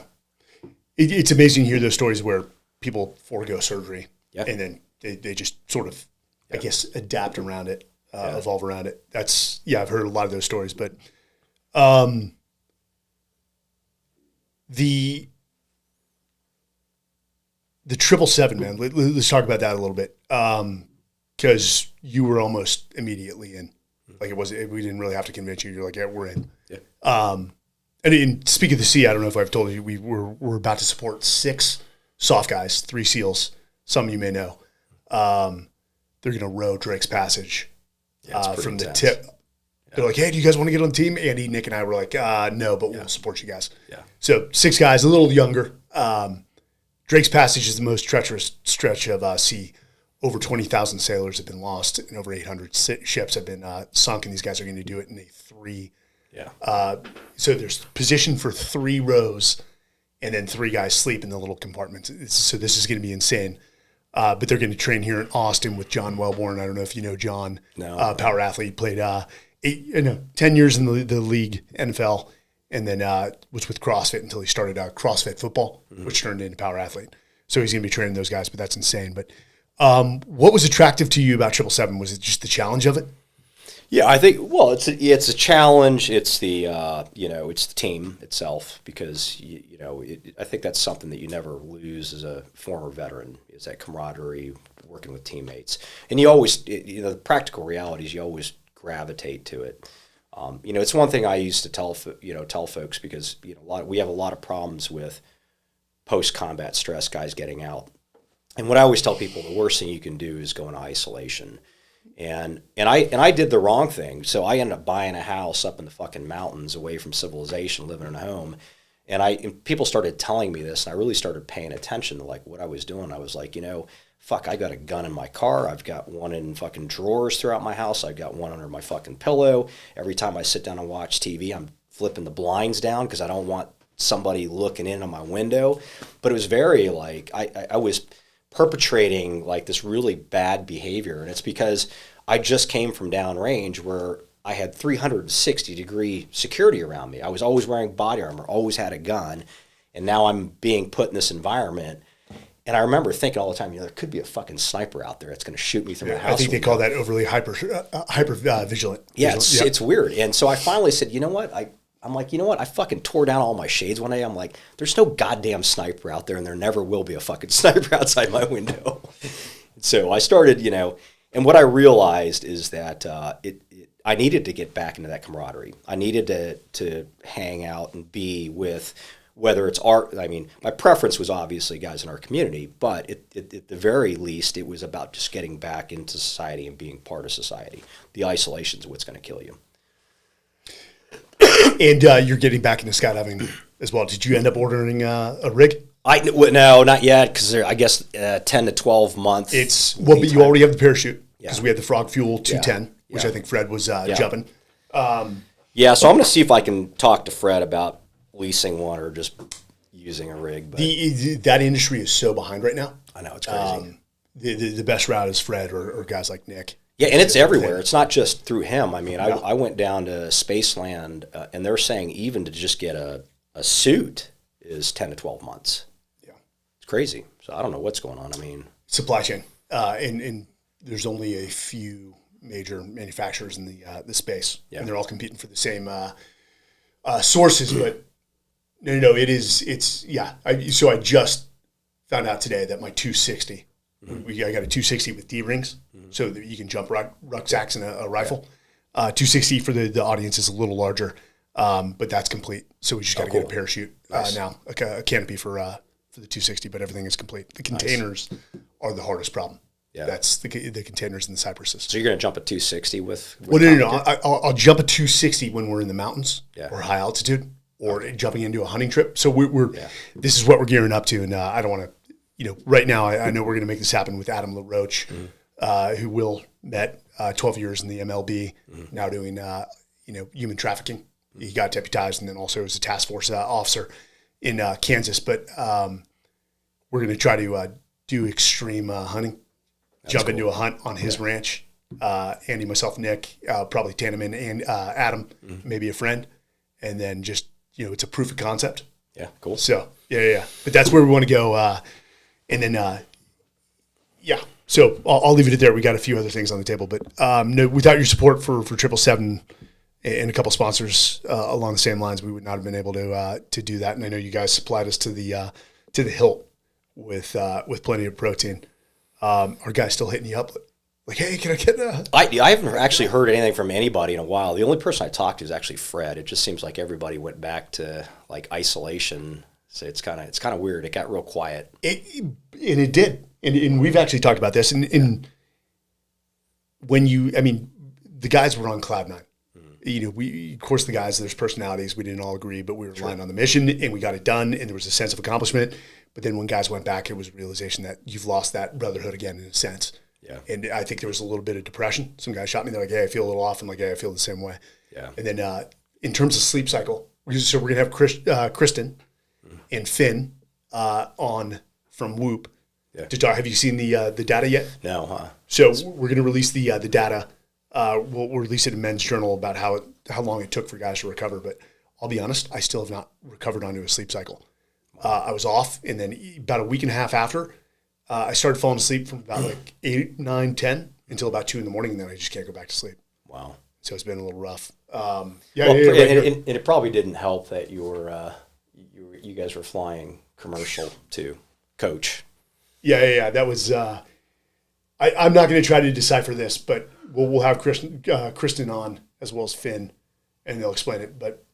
It's amazing to hear those stories where people forego surgery, and then they just sort of, I guess, adapt around it, evolve around it. I've heard a lot of those stories, but the 777, man, let's talk about that a little bit, because you were almost immediately in. Like, we didn't really have to convince you. You're like, yeah, we're in. Yeah. And speaking of the sea, I don't know if I've told you, we're about to support 6 soft guys, 3 SEALs. Some you may know. They're going to row Drake's Passage from the tip. Yeah. They're like, hey, do you guys want to get on the team? Andy, Nick, and I were like, no, but we'll support you guys. Yeah. So 6 guys, a little younger. Drake's Passage is the most treacherous stretch of sea. Over 20,000 sailors have been lost, and over 800 ships have been sunk, and these guys are going to do it in a 3. Yeah. So there's position for 3 rows, and then 3 guys sleep in the little compartments. So this is going to be insane. But they're going to train here in Austin with John Wellborn. I don't know if you know John. No. Power athlete, played 10 years in the league, NFL, and then was with CrossFit until he started CrossFit football, which turned into power athlete. So he's going to be training those guys, but that's insane. But what was attractive to you about 777? Was it just the challenge of it? Yeah, I think, well, it's a challenge. It's the, it's the team itself, because, I think that's something that you never lose as a former veteran, is that camaraderie, working with teammates. And you always, the practical realities, you always gravitate to it. It's one thing I used to tell folks, because, we have a lot of problems with post-combat stress, guys getting out. And what I always tell people, the worst thing you can do is go into isolation. And I did the wrong thing. So I ended up buying a house up in the fucking mountains away from civilization, living in a home. And people started telling me this, and I really started paying attention to like what I was doing. I was like, fuck, I got a gun in my car. I've got one in fucking drawers throughout my house. I've got one under my fucking pillow. Every time I sit down and watch TV, I'm flipping the blinds down because I don't want somebody looking in on my window. But it was very like, I was perpetrating like this really bad behavior. And it's because I just came from downrange where I had 360-degree security around me. I was always wearing body armor, always had a gun. And now I'm being put in this environment. And I remember thinking all the time, there could be a fucking sniper out there that's going to shoot me through my house. I think they call that overly hyper vigilant. Yeah, it's weird. And so I finally said, you know what? I'm like, I fucking tore down all my shades one day. I'm like, there's no goddamn sniper out there, and there never will be a fucking sniper outside my window. So I started, and what I realized is that I needed to get back into that camaraderie. I needed to hang out and be with, whether it's art. I mean, my preference was obviously guys in our community, but at the very least, it was about just getting back into society and being part of society. The isolation is what's going to kill you. And you're getting back into skydiving as well. Did you end up ordering a rig? No, not yet, because I guess 10 to 12 months. But you already have the parachute, because we had the Frog Fuel 210, which I think Fred was jumping. So I'm going to see if I can talk to Fred about leasing one or just using a rig. But that industry is so behind right now. I know, it's crazy. The best route is Fred or guys like Nick. Yeah, and it's everywhere. It's not just through him. I mean, I went down to Spaceland, and they're saying even to just get a suit is 10 to 12 months. Yeah. It's crazy. So I don't know what's going on. I mean, supply chain. And there's only a few major manufacturers in the space, and they're all competing for the same sources. But no, so I just found out today that my 260, I got a 260 with D-rings, so that you can jump rucksacks and a rifle. 260 for the audience is a little larger, but that's complete. So we just got to get a parachute now, a canopy for the 260, but everything is complete. The containers are the hardest problem. Yeah, that's the containers and the cypresses. So you're going to jump a 260 with no. I'll jump a 260 when we're in the mountains or high altitude or jumping into a hunting trip. So this is what we're gearing up to, and I don't want to, right now I know we're going to make this happen with Adam LaRoche, who Will met 12 years in the MLB, now doing human trafficking. He got deputized and then also was a task force officer in Kansas. But we're going to try to do extreme hunting. Jump into a hunt on his ranch. Andy, myself, Nick, probably Tanneman and Adam, maybe a friend. And then just, it's a proof of concept. Yeah, cool. So, yeah. But that's where we want to go. And then, So I'll leave it at there. We got a few other things on the table. But without your support for 777 and a couple sponsors along the same lines, we would not have been able to do that. And I know you guys supplied us to the hilt with plenty of protein. Are guys still hitting you up? Like, hey, can I get I haven't actually heard anything from anybody in a while. The only person I talked to is actually Fred. It just seems like everybody went back to like isolation. So it's kind of weird. It got real quiet. It did. And we've actually talked about this. And when the guys were on cloud nine. Of course, the guys, there's personalities. We didn't all agree, but we were aligned on the mission, and we got it done, and there was a sense of accomplishment. But then when guys went back, it was a realization that you've lost that brotherhood again, in a sense. Yeah. And I think there was a little bit of depression. Some guys shot me. They're like, hey, I feel a little off. I'm like, hey, I feel the same way. Yeah. And then in terms of sleep cycle, so we're going to have Kristen and Finn on from Whoop to talk. Have you seen the data yet? No, huh? So we're going to release the data. We'll release it in Men's Journal about how long it took for guys to recover. But I'll be honest, I still have not recovered onto a sleep cycle. I was off, and then about a week and a half after, I started falling asleep from about like 8, 9, 10 until about 2 in the morning, and then I just can't go back to sleep. Wow. So it's been a little rough. And it probably didn't help that you guys were flying commercial too, Coach. Yeah. That was. I'm not going to try to decipher this, but we'll have Kristen on as well as Finn, and they'll explain it. But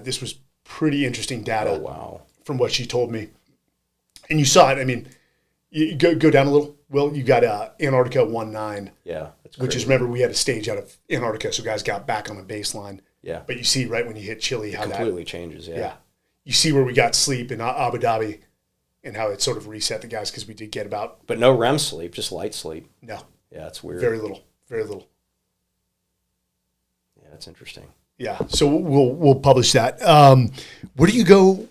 this was pretty interesting data. Oh, wow. From what she told me. And you saw it. I mean, You go down a little. Well, you got Antarctica 1.9. Yeah, that's crazy. Which is, remember, we had a stage out of Antarctica, so guys got back on the baseline. Yeah. But you see right when you hit Chile how that completely changes. Yeah. You see where we got sleep in Abu Dhabi and how it sort of reset the guys because we did get about. But no REM sleep, just light sleep. No. Yeah, it's weird. Very little. Very little. Yeah, that's interesting. Yeah, so we'll publish that. Where do you go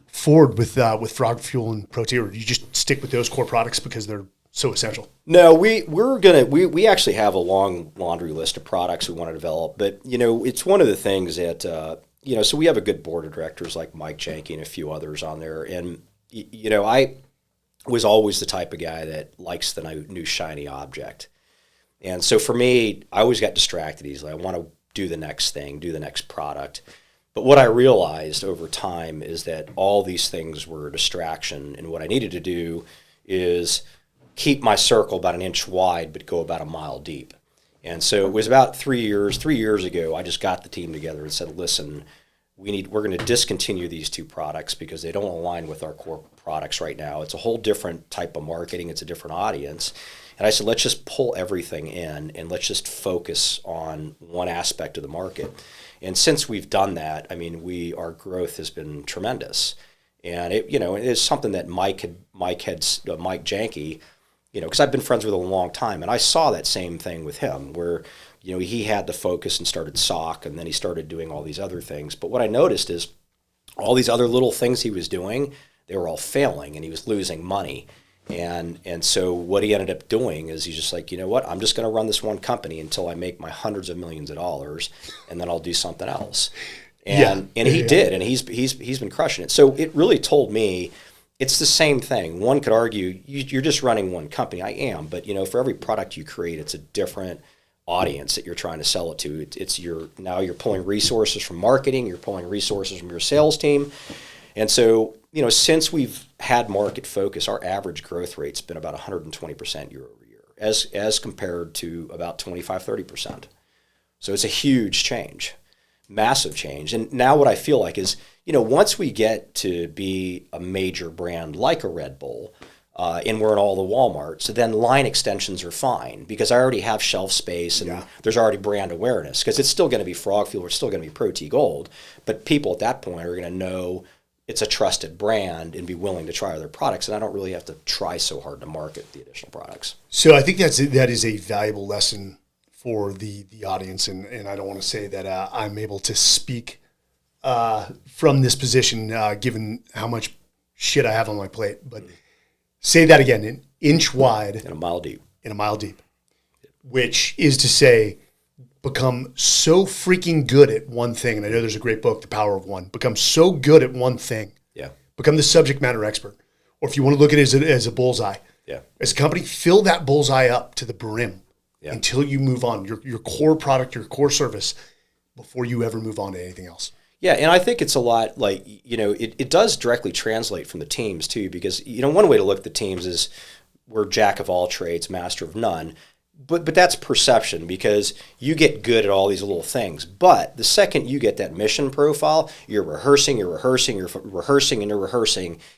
forward with Frog Fuel and Protein, or do you just stick with those core products because they're so essential? No, we actually have a long laundry list of products we want to develop, but it's one of the things that so we have a good board of directors like Mike Sarraille and a few others on there, and I was always the type of guy that likes the new shiny object, and so for me, I always got distracted easily. I want to do the next thing, do the next product. But what I realized over time is that all these things were a distraction, and what I needed to do is keep my circle about an inch wide but go about a mile deep. And so it was about 3 years ago, I just got the team together and said, listen, we're going to discontinue these two products because they don't align with our core products right now. It's a whole different type of marketing. It's a different audience. And I said, let's just pull everything in and let's just focus on one aspect of the market. And since we've done that, I mean, our growth has been tremendous. And it is something that Mike Janke, because I've been friends with him a long time, and I saw that same thing with him where, he had the focus and started SOC, and then he started doing all these other things. But what I noticed is all these other little things he was doing, they were all failing, and he was losing money. And so what he ended up doing is he's just like, you know what, I'm just going to run this one company until I make my hundreds of millions of dollars, and then I'll do something else. And he did, and he's been crushing it. So it really told me it's the same thing. One could argue you're just running one company. I am, but for every product you create, it's a different audience that you're trying to sell it to. Now you're pulling resources from marketing, you're pulling resources from your sales team, and so. Since we've had market focus, our average growth rate's been about 120% year over year, as compared to about 25-30%. So it's a huge change, massive change. And now what I feel like is, once we get to be a major brand like a Red Bull, and we're in all the Walmarts, then line extensions are fine because I already have shelf space and there's already brand awareness because it's still going to be Frog Fuel, it's still going to be Protein Gold, but people at that point are going to know it's a trusted brand and be willing to try other products, and I don't really have to try so hard to market the additional products. So I think that is a valuable lesson for the audience, and I don't want to say that I'm able to speak from this position given how much shit I have on my plate, but say that again, an inch wide. And a mile deep. In a mile deep, which is to say become so freaking good at one thing, and I know there's a great book, The Power of One. Become so good at one thing. Yeah. Become the subject matter expert. Or if you want to look at it as a bullseye. Yeah. As a company, fill that bullseye up to the brim until you move on. Your core product, your core service, before you ever move on to anything else. Yeah, and I think it's a lot like, it does directly translate from the teams too, because, one way to look at the teams is we're jack of all trades, master of none. But that's perception because you get good at all these little things. But the second you get that mission profile, you're rehearsing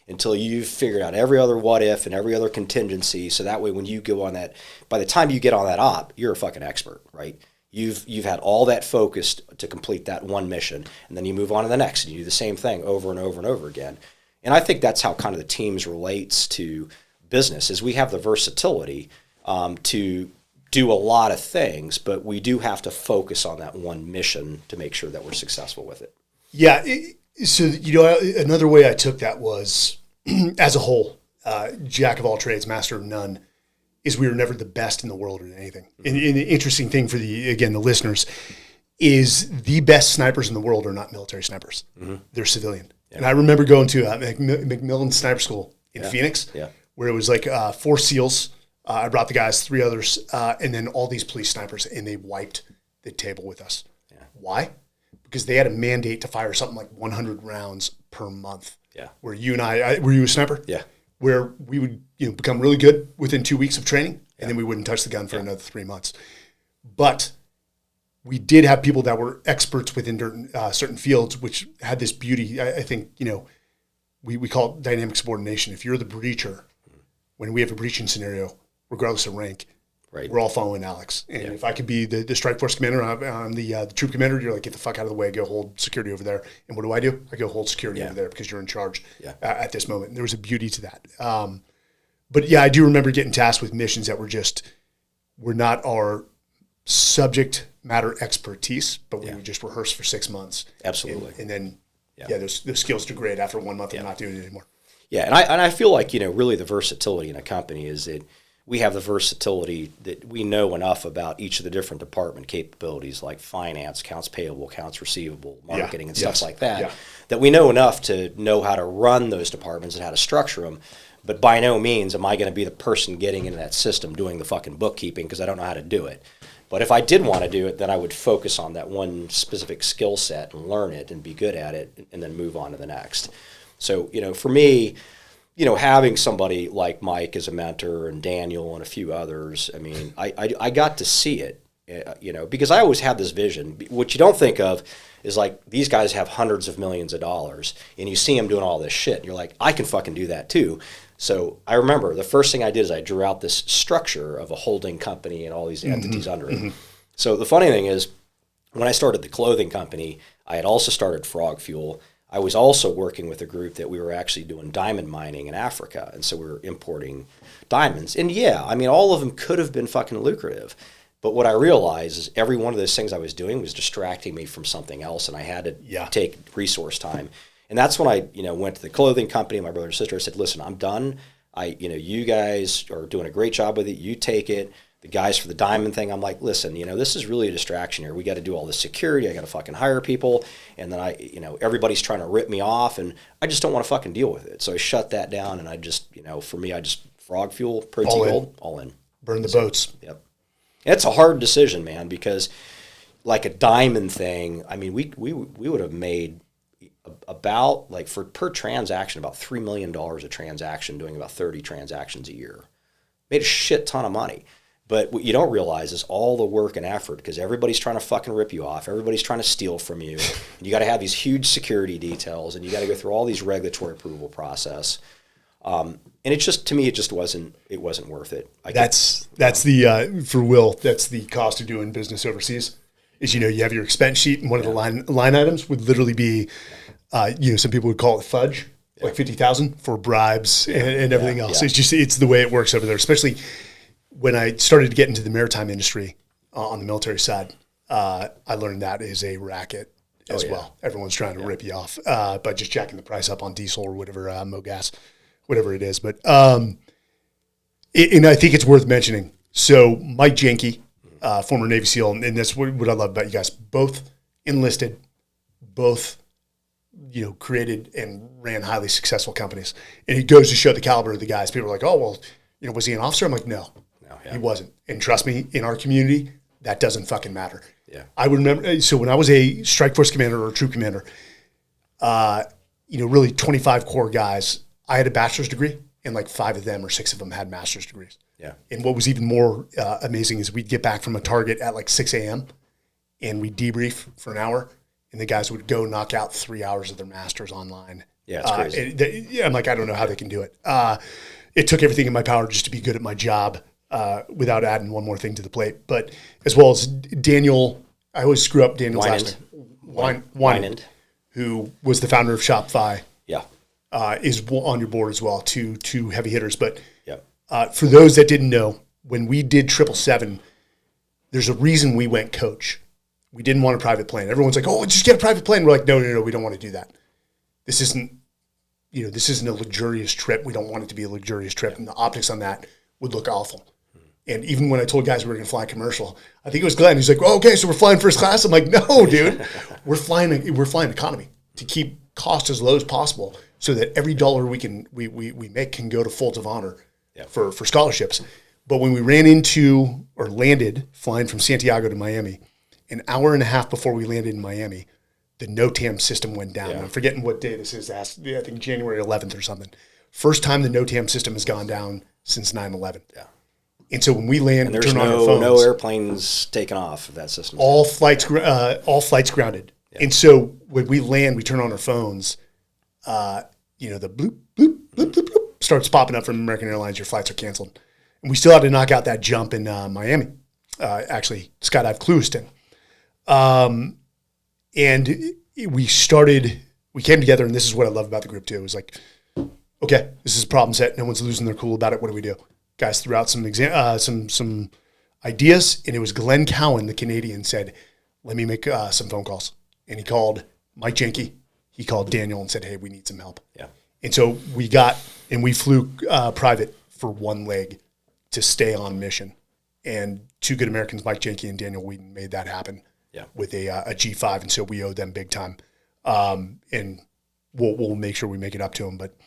until you've figured out every other what if and every other contingency. So that way when you go on that, by the time you get on that op, you're a fucking expert, right? You've had all that focused to complete that one mission, and then you move on to the next and you do the same thing over and over and over again. And I think that's how kind of the teams relates to business is we have the versatility to do a lot of things, but we do have to focus on that one mission to make sure that we're successful with it. Yeah. So, another way I took that was, as a whole, jack of all trades, master of none, is we were never the best in the world at anything. Mm-hmm. And the interesting thing for the listeners is the best snipers in the world are not military snipers. Mm-hmm. They're civilian. Yeah. And I remember going to McMillan Sniper School in Phoenix, where it was like 4 SEALs. I brought the guys, 3 others, and then all these police snipers, and they wiped the table with us. Yeah. Why? Because they had a mandate to fire something like 100 rounds per month. Yeah. Where you and I were you a sniper? Yeah. Where we would become really good within 2 weeks of training, and then we wouldn't touch the gun for another 3 months. But we did have people that were experts within certain fields, which had this beauty. I think we call it dynamic subordination. If you're the breacher, when we have a breaching scenario, regardless of rank, right. we're all following Alex. And if I could be the strike force commander, I'm the troop commander, you're like, get the fuck out of the way, go hold security over there. And what do? I go hold security over there because you're in charge at this moment. And there was a beauty to that. But yeah, I do remember getting tasked with missions that were not our subject matter expertise, but we would just rehearse for 6 months. Absolutely. And then, those skills degrade after 1 month of not doing it anymore. Yeah, and I feel like, really the versatility in a company is that we have the versatility that we know enough about each of the different department capabilities like finance, accounts payable, accounts receivable, marketing, and stuff like that, that we know enough to know how to run those departments and how to structure them. But by no means am I going to be the person getting into that system doing the fucking bookkeeping because I don't know how to do it. But if I did want to do it, then I would focus on that one specific skill set and learn it and be good at it and then move on to the next. So, for me, having somebody like Mike as a mentor and Daniel and a few others, I mean, I got to see it, because I always had this vision. What you don't think of is like these guys have hundreds of millions of dollars and you see them doing all this shit. And you're like, I can fucking do that too. So I remember the first thing I did is I drew out this structure of a holding company and all these entities under it. So the funny thing is when I started the clothing company, I had also started Frog Fuel. I was also working with a group that we were actually doing diamond mining in Africa. And so we were importing diamonds. And all of them could have been fucking lucrative. But what I realized is every one of those things I was doing was distracting me from something else. And I had to take resource time. And that's when I, went to the clothing company, my brother and sister. I said, listen, I'm done. You guys are doing a great job with it. You take it. The guys for the diamond thing, I'm like, listen, this is really a distraction here. We got to do all this security. I got to fucking hire people. And then everybody's trying to rip me off and I just don't want to fucking deal with it. So I shut that down and I just, for me, I just Frog Fuel, Protein Gold, all in. Burn the boats. Yep. And it's a hard decision, man, because like a diamond thing, I mean, we would have made about per transaction, about $3 million a transaction, doing about 30 transactions a year. Made a shit ton of money. But what you don't realize is all the work and effort because everybody's trying to fucking rip you off. Everybody's trying to steal from you. And you got to have these huge security details and you got to go through all these regulatory approval process. And it just, to me, it wasn't worth it. That's the, for Will, that's the cost of doing business overseas is, you have your expense sheet and one of the line items would literally be, some people would call it fudge, like 50,000 for bribes and everything else. It's the way it works over there, especially when I started to get into the maritime industry on the military side, I learned that is a racket as well. Everyone's trying to rip you off by just jacking the price up on diesel or whatever, MoGas, whatever it is. But and I think it's worth mentioning. So Mike Janke, former Navy SEAL, and that's what I love about you guys. Both enlisted, both created and ran highly successful companies. And it goes to show the caliber of the guys. People are like, oh, well, was he an officer? I'm like, no. He wasn't. And trust me, in our community, that doesn't fucking matter. Yeah. I would remember, so when I was a strike force commander or a troop commander, really 25 core guys, I had a bachelor's degree and like 5 of them or 6 of them had master's degrees. Yeah. And what was even more amazing is we'd get back from a target at like 6 a.m. and we'd debrief for an hour and the guys would go knock out 3 hours of their masters online. Yeah, it's crazy. I'm like, I don't know how they can do it. It took everything in my power just to be good at my job. Without adding one more thing to the plate, but as well as Daniel, I always screw up Daniel's last name. Wynand, who was the founder of Shopify. Yeah, is on your board as well. Two heavy hitters, but for those that didn't know, when we did 777, there's a reason we went coach. We didn't want a private plane. Everyone's like, "Oh, just get a private plane." We're like, "No, we don't want to do that. This isn't a luxurious trip. We don't want it to be a luxurious trip, and the optics on that would look awful." And even when I told guys we were going to fly commercial, I think it was Glenn. He's like, "Oh, okay, so we're flying first class." I'm like, "No, dude, we're flying economy to keep cost as low as possible, so that every dollar we make can go to folds of honor for scholarships." But when we landed flying from Santiago to Miami, an hour and a half before we landed in Miami, the NOTAM system went down. I'm forgetting what day this is. I think January 11th or something. First time the NOTAM system has gone down since 9/11. Yeah. And so when we land, we turn on our phones. No airplanes taken off of that system. All flights grounded. Yeah. And so when we land, we turn on our phones. The bloop, bloop, bloop, bloop, bloop, starts popping up from American Airlines, your flights are canceled. And we still had to knock out that jump in Miami, actually skydive Clewiston. And we came together, and this is what I love about the group too. It was like, okay, this is a problem set. No one's losing their cool about it. What do we do? Guys threw out some ideas, and it was Glenn Cowan, the Canadian, said, let me make some phone calls. And he called Mike Jenke. He called Daniel and said, hey, we need some help. Yeah. And so we flew private for one leg to stay on mission. And two good Americans, Mike Jenke and Daniel Wheaton, made that happen with a G5. And so we owe them big time. And we'll make sure we make it up to them. But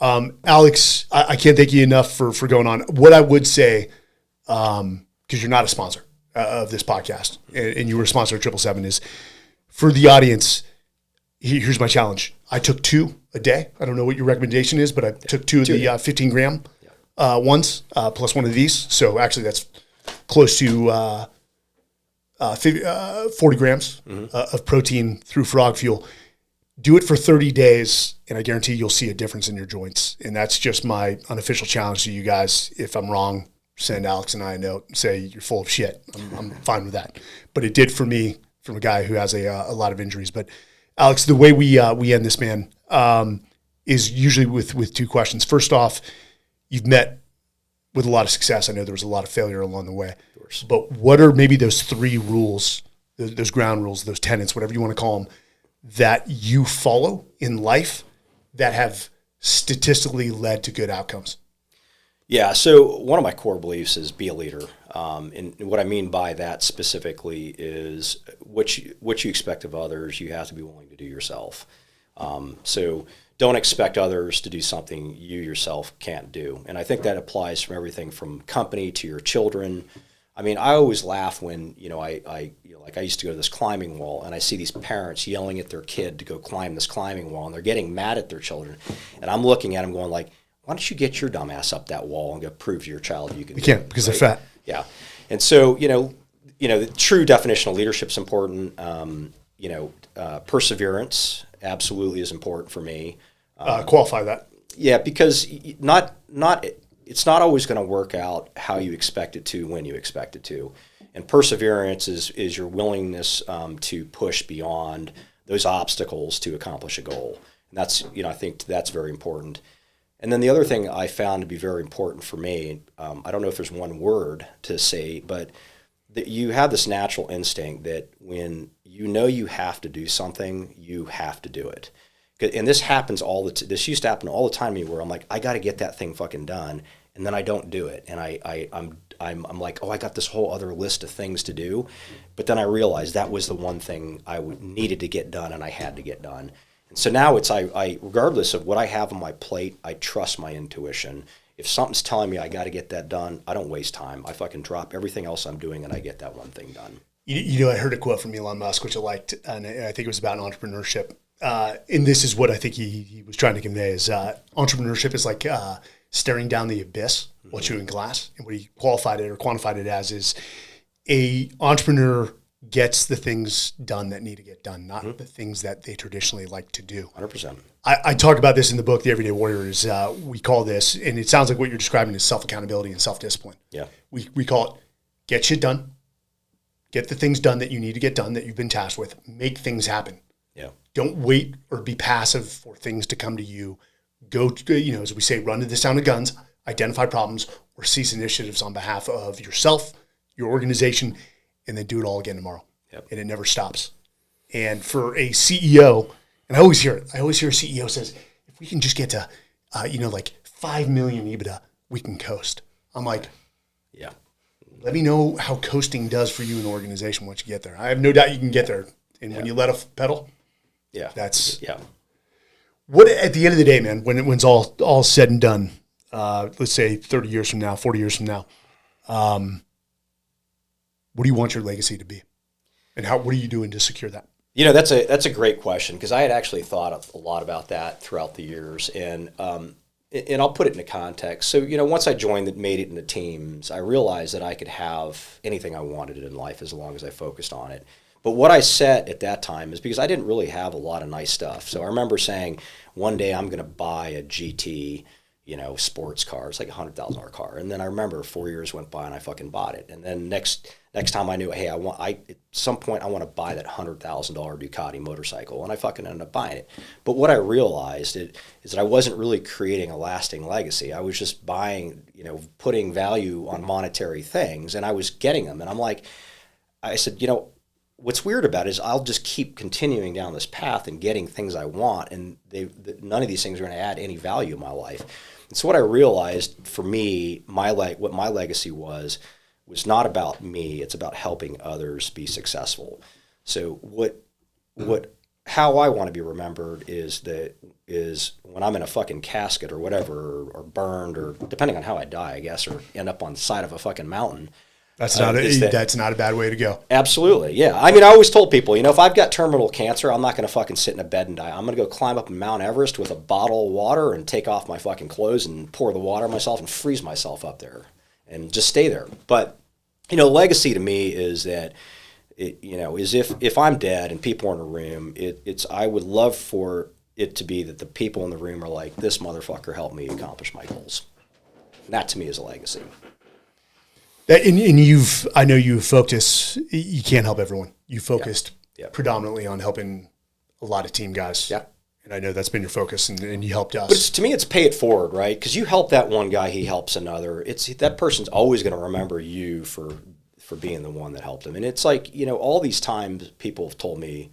Alex, I can't thank you enough for going on. What I would say, because you're not a sponsor of this podcast, and you were a sponsor of 777, is for the audience, here's my challenge. I took 2 a day. I don't know what your recommendation is, but I took 2 of the 15 gram ones, plus one of these. So actually that's close to 40 grams of protein through frog fuel. Do it for 30 days, and I guarantee you'll see a difference in your joints. And that's just my unofficial challenge to you guys. If I'm wrong, send Alex and I a note and say you're full of shit. I'm fine with that. But it did for me, from a guy who has a lot of injuries. But Alex, the way we end this, man, is usually with 2 questions. First off, you've met with a lot of success. I know there was a lot of failure along the way. Of course. But what are maybe those 3 rules, those ground rules, those tenets, whatever you want to call them, that you follow in life that have statistically led to good outcomes? Yeah, so one of my core beliefs is be a leader. And what I mean by that specifically is what you expect of others, you have to be willing to do yourself. So don't expect others to do something you yourself can't do. And I think that applies from everything from company to your children. I mean, I always laugh when, I used to go to this climbing wall and I see these parents yelling at their kid to go climb this climbing wall, and they're getting mad at their children. And I'm looking at them going like, why don't you get your dumb ass up that wall and go prove to your child you can do it? You can't, because they're fat. Yeah. And so, the true definition of leadership is important. Perseverance absolutely is important for me. Qualify that. Yeah, because it's not always going to work out how you expect it to when you expect it to. And perseverance is your willingness to push beyond those obstacles to accomplish a goal. And that's, I think that's very important. And then the other thing I found to be very important for me, I don't know if there's one word to say, but that you have this natural instinct that when you have to do something, you have to do it. And this happens this used to happen all the time to me, where I'm like, I got to get that thing fucking done, and then I don't do it, and I'm like, oh, I got this whole other list of things to do, but then I realized that was the one thing I needed to get done, and I had to get done. And so now it's I regardless of what I have on my plate, I trust my intuition. If something's telling me I got to get that done, I don't waste time. I fucking drop everything else I'm doing, and I get that one thing done. I heard a quote from Elon Musk, which I liked, and I think it was about entrepreneurship. And this is what I think he was trying to convey is entrepreneurship is like staring down the abyss while chewing glass. And what he qualified it or quantified it as is a entrepreneur gets the things done that need to get done, not the things that they traditionally like to do. 100%. I talk about this in the book, The Everyday Warrior. Is we call this, and it sounds like what you're describing is self-accountability and self-discipline. Yeah. We call it get shit done, get the things done that you need to get done that you've been tasked with, make things happen. Yeah. Don't wait or be passive for things to come to you. Go to, as we say, run to the sound of guns, identify problems, or seize initiatives on behalf of yourself, your organization, and then do it all again tomorrow. Yep. And it never stops. And for a CEO, and I always hear it, a CEO says, if we can just get to, 5 million EBITDA, we can coast. I'm like, yeah. Let me know how coasting does for you in an organization once you get there. I have no doubt you can get there. And when you let off pedal, that's what at the end of the day, man, when's all said and done, let's say 30 years from now, 40 years from now, what do you want your legacy to be? And what are you doing to secure that? That's a great question, because I had actually thought a lot about that throughout the years, and I'll put it into context. So, once I made it into teams, I realized that I could have anything I wanted in life as long as I focused on it. But what I set at that time is because I didn't really have a lot of nice stuff. So I remember saying, one day I'm going to buy a GT, sports car. It's like $100,000 car. And then I remember 4 years went by and I fucking bought it. And then next time I knew, hey, at some point I want to buy that $100,000 Ducati motorcycle. And I fucking ended up buying it. But what I realized is that I wasn't really creating a lasting legacy. I was just buying, putting value on monetary things, and I was getting them. And I said, what's weird about it is I'll just keep continuing down this path and getting things I want, and none of these things are going to add any value in my life. And so what I realized for me, what my legacy was not about me. It's about helping others be successful. So how I want to be remembered is when I'm in a fucking casket or whatever, or burned, or depending on how I die, I guess, or end up on the side of a fucking mountain. That's not a bad way to go. Absolutely, yeah. I mean, I always told people, if I've got terminal cancer, I'm not going to fucking sit in a bed and die. I'm going to go climb up Mount Everest with a bottle of water and take off my fucking clothes and pour the water on myself and freeze myself up there and just stay there. But, legacy to me is that, is if I'm dead and people are in a room, I would love for it to be that the people in the room are like, this motherfucker helped me accomplish my goals. And that to me is a legacy. And I know you focus, you can't help everyone. You focused predominantly on helping a lot of team guys. Yeah. And I know that's been your focus, and you helped us. But to me, it's pay it forward, right? Because you help that one guy, he helps another. That person's always going to remember you for being the one that helped them. And it's like, all these times people have told me,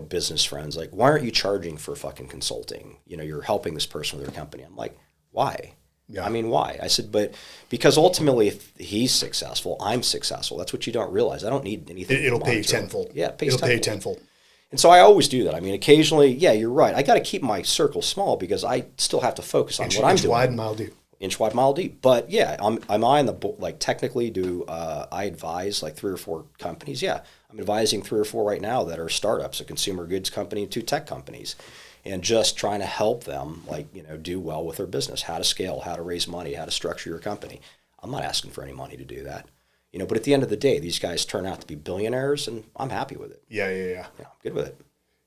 business friends, like, why aren't you charging for fucking consulting? You're helping this person with their company. I'm like, why? Yeah. I mean, why? I said, but because ultimately, if he's successful, I'm successful. That's what you don't realize. I don't need anything. It'll pay you tenfold. Yeah, it'll pay you tenfold. And so I always do that. I mean, occasionally, yeah, you're right. I got to keep my circle small because I still have to focus on what I'm doing. Inch wide, mile deep. Inch wide, mile deep. But yeah, am I in the technically I advise like 3 or 4 companies? Yeah, I'm advising 3 or 4 right now that are startups, a consumer goods company, 2 tech companies. And just trying to help them, do well with their business, how to scale, how to raise money, how to structure your company. I'm not asking for any money to do that. But at the end of the day, these guys turn out to be billionaires, and I'm happy with it. Yeah. I'm good with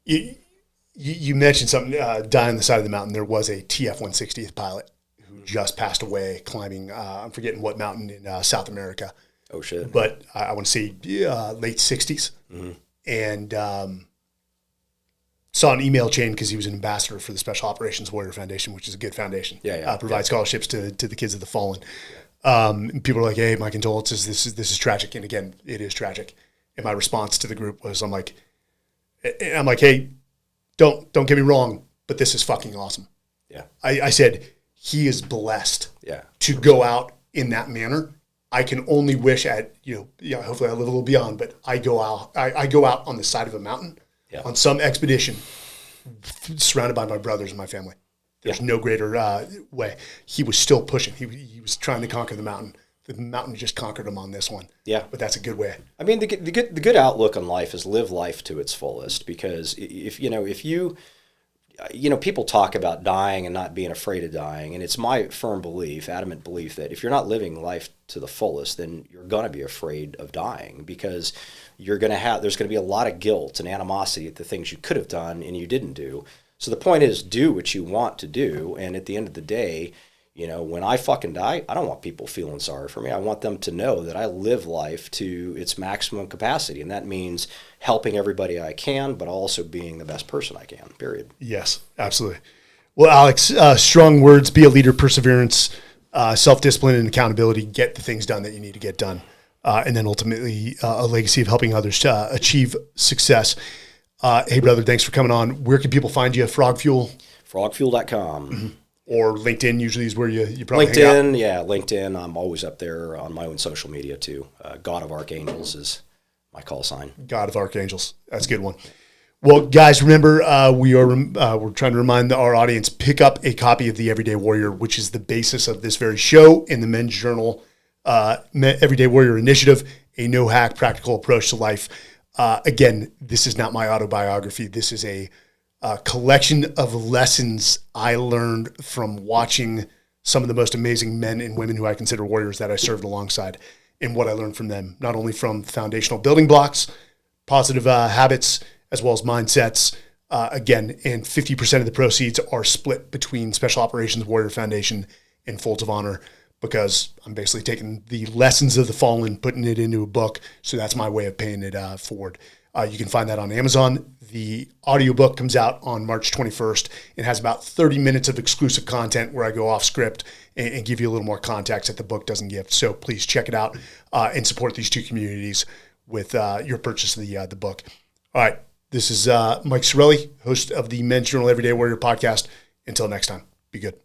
it. You mentioned something, dying on the side of the mountain. There was a TF-160th pilot who just passed away climbing, I'm forgetting what mountain in South America. Oh, shit. But I want to say late 60s. Mm-hmm. And saw an email chain because he was an ambassador for the Special Operations Warrior Foundation, which is a good foundation. Provides scholarships to the kids of the fallen. And people are like, hey, my condolences, this is tragic. And again, it is tragic. And my response to the group was, I'm like, hey, don't get me wrong, but this is fucking awesome. Yeah. I said, he is blessed to 100%. Go out in that manner. I can only wish hopefully I live a little beyond, but I go out on the side of a mountain on some expedition surrounded by my brothers and my family. There's no greater way. He was still pushing. He was trying to conquer the mountain. The mountain just conquered him on this one. Yeah. But that's a good way. I mean, the good outlook on life is live life to its fullest, because if you people talk about dying and not being afraid of dying, and it's my firm belief, adamant belief, that if you're not living life to the fullest, then you're going to be afraid of dying, because there's going to be a lot of guilt and animosity at the things you could have done and you didn't do. So the point is, do what you want to do, and at the end of the day, when I fucking die, I don't want people feeling sorry for me. I want them to know that I live life to its maximum capacity, and that means helping everybody I can, but also being the best person I can, period. Yes, absolutely. Well, Alex, strong words, be a leader, perseverance, self-discipline, and accountability. Get the things done that you need to get done, and then ultimately a legacy of helping others to achieve success. Hey, brother, thanks for coming on. Where can people find you? Frog Fuel? Frogfuel.com. Mm-hmm. Or LinkedIn usually is where you probably hang out. LinkedIn, yeah, LinkedIn. I'm always up there on my own social media too. God of Archangels is my call sign. God of Archangels. That's a good one. Well, guys, remember, we're trying to remind our audience, pick up a copy of The Everyday Warrior, which is the basis of this very show in the Men's Journal Everyday Warrior Initiative, a no-hack, practical approach to life. Again, this is not my autobiography. This is a collection of lessons I learned from watching some of the most amazing men and women who I consider warriors that I served alongside, and what I learned from them, not only from foundational building blocks, positive habits, as well as mindsets, again, and 50% of the proceeds are split between Special Operations Warrior Foundation and Folds of Honor, because I'm basically taking the lessons of the fallen, putting it into a book. So that's my way of paying it forward. You can find that on Amazon. The audiobook comes out on March 21st. It has about 30 minutes of exclusive content where I go off script and give you a little more context that the book doesn't give. So please check it out and support these two communities with your purchase of the book. All right. This is Mike Sarraille, host of the Men's Journal Everyday Warrior podcast. Until next time, be good.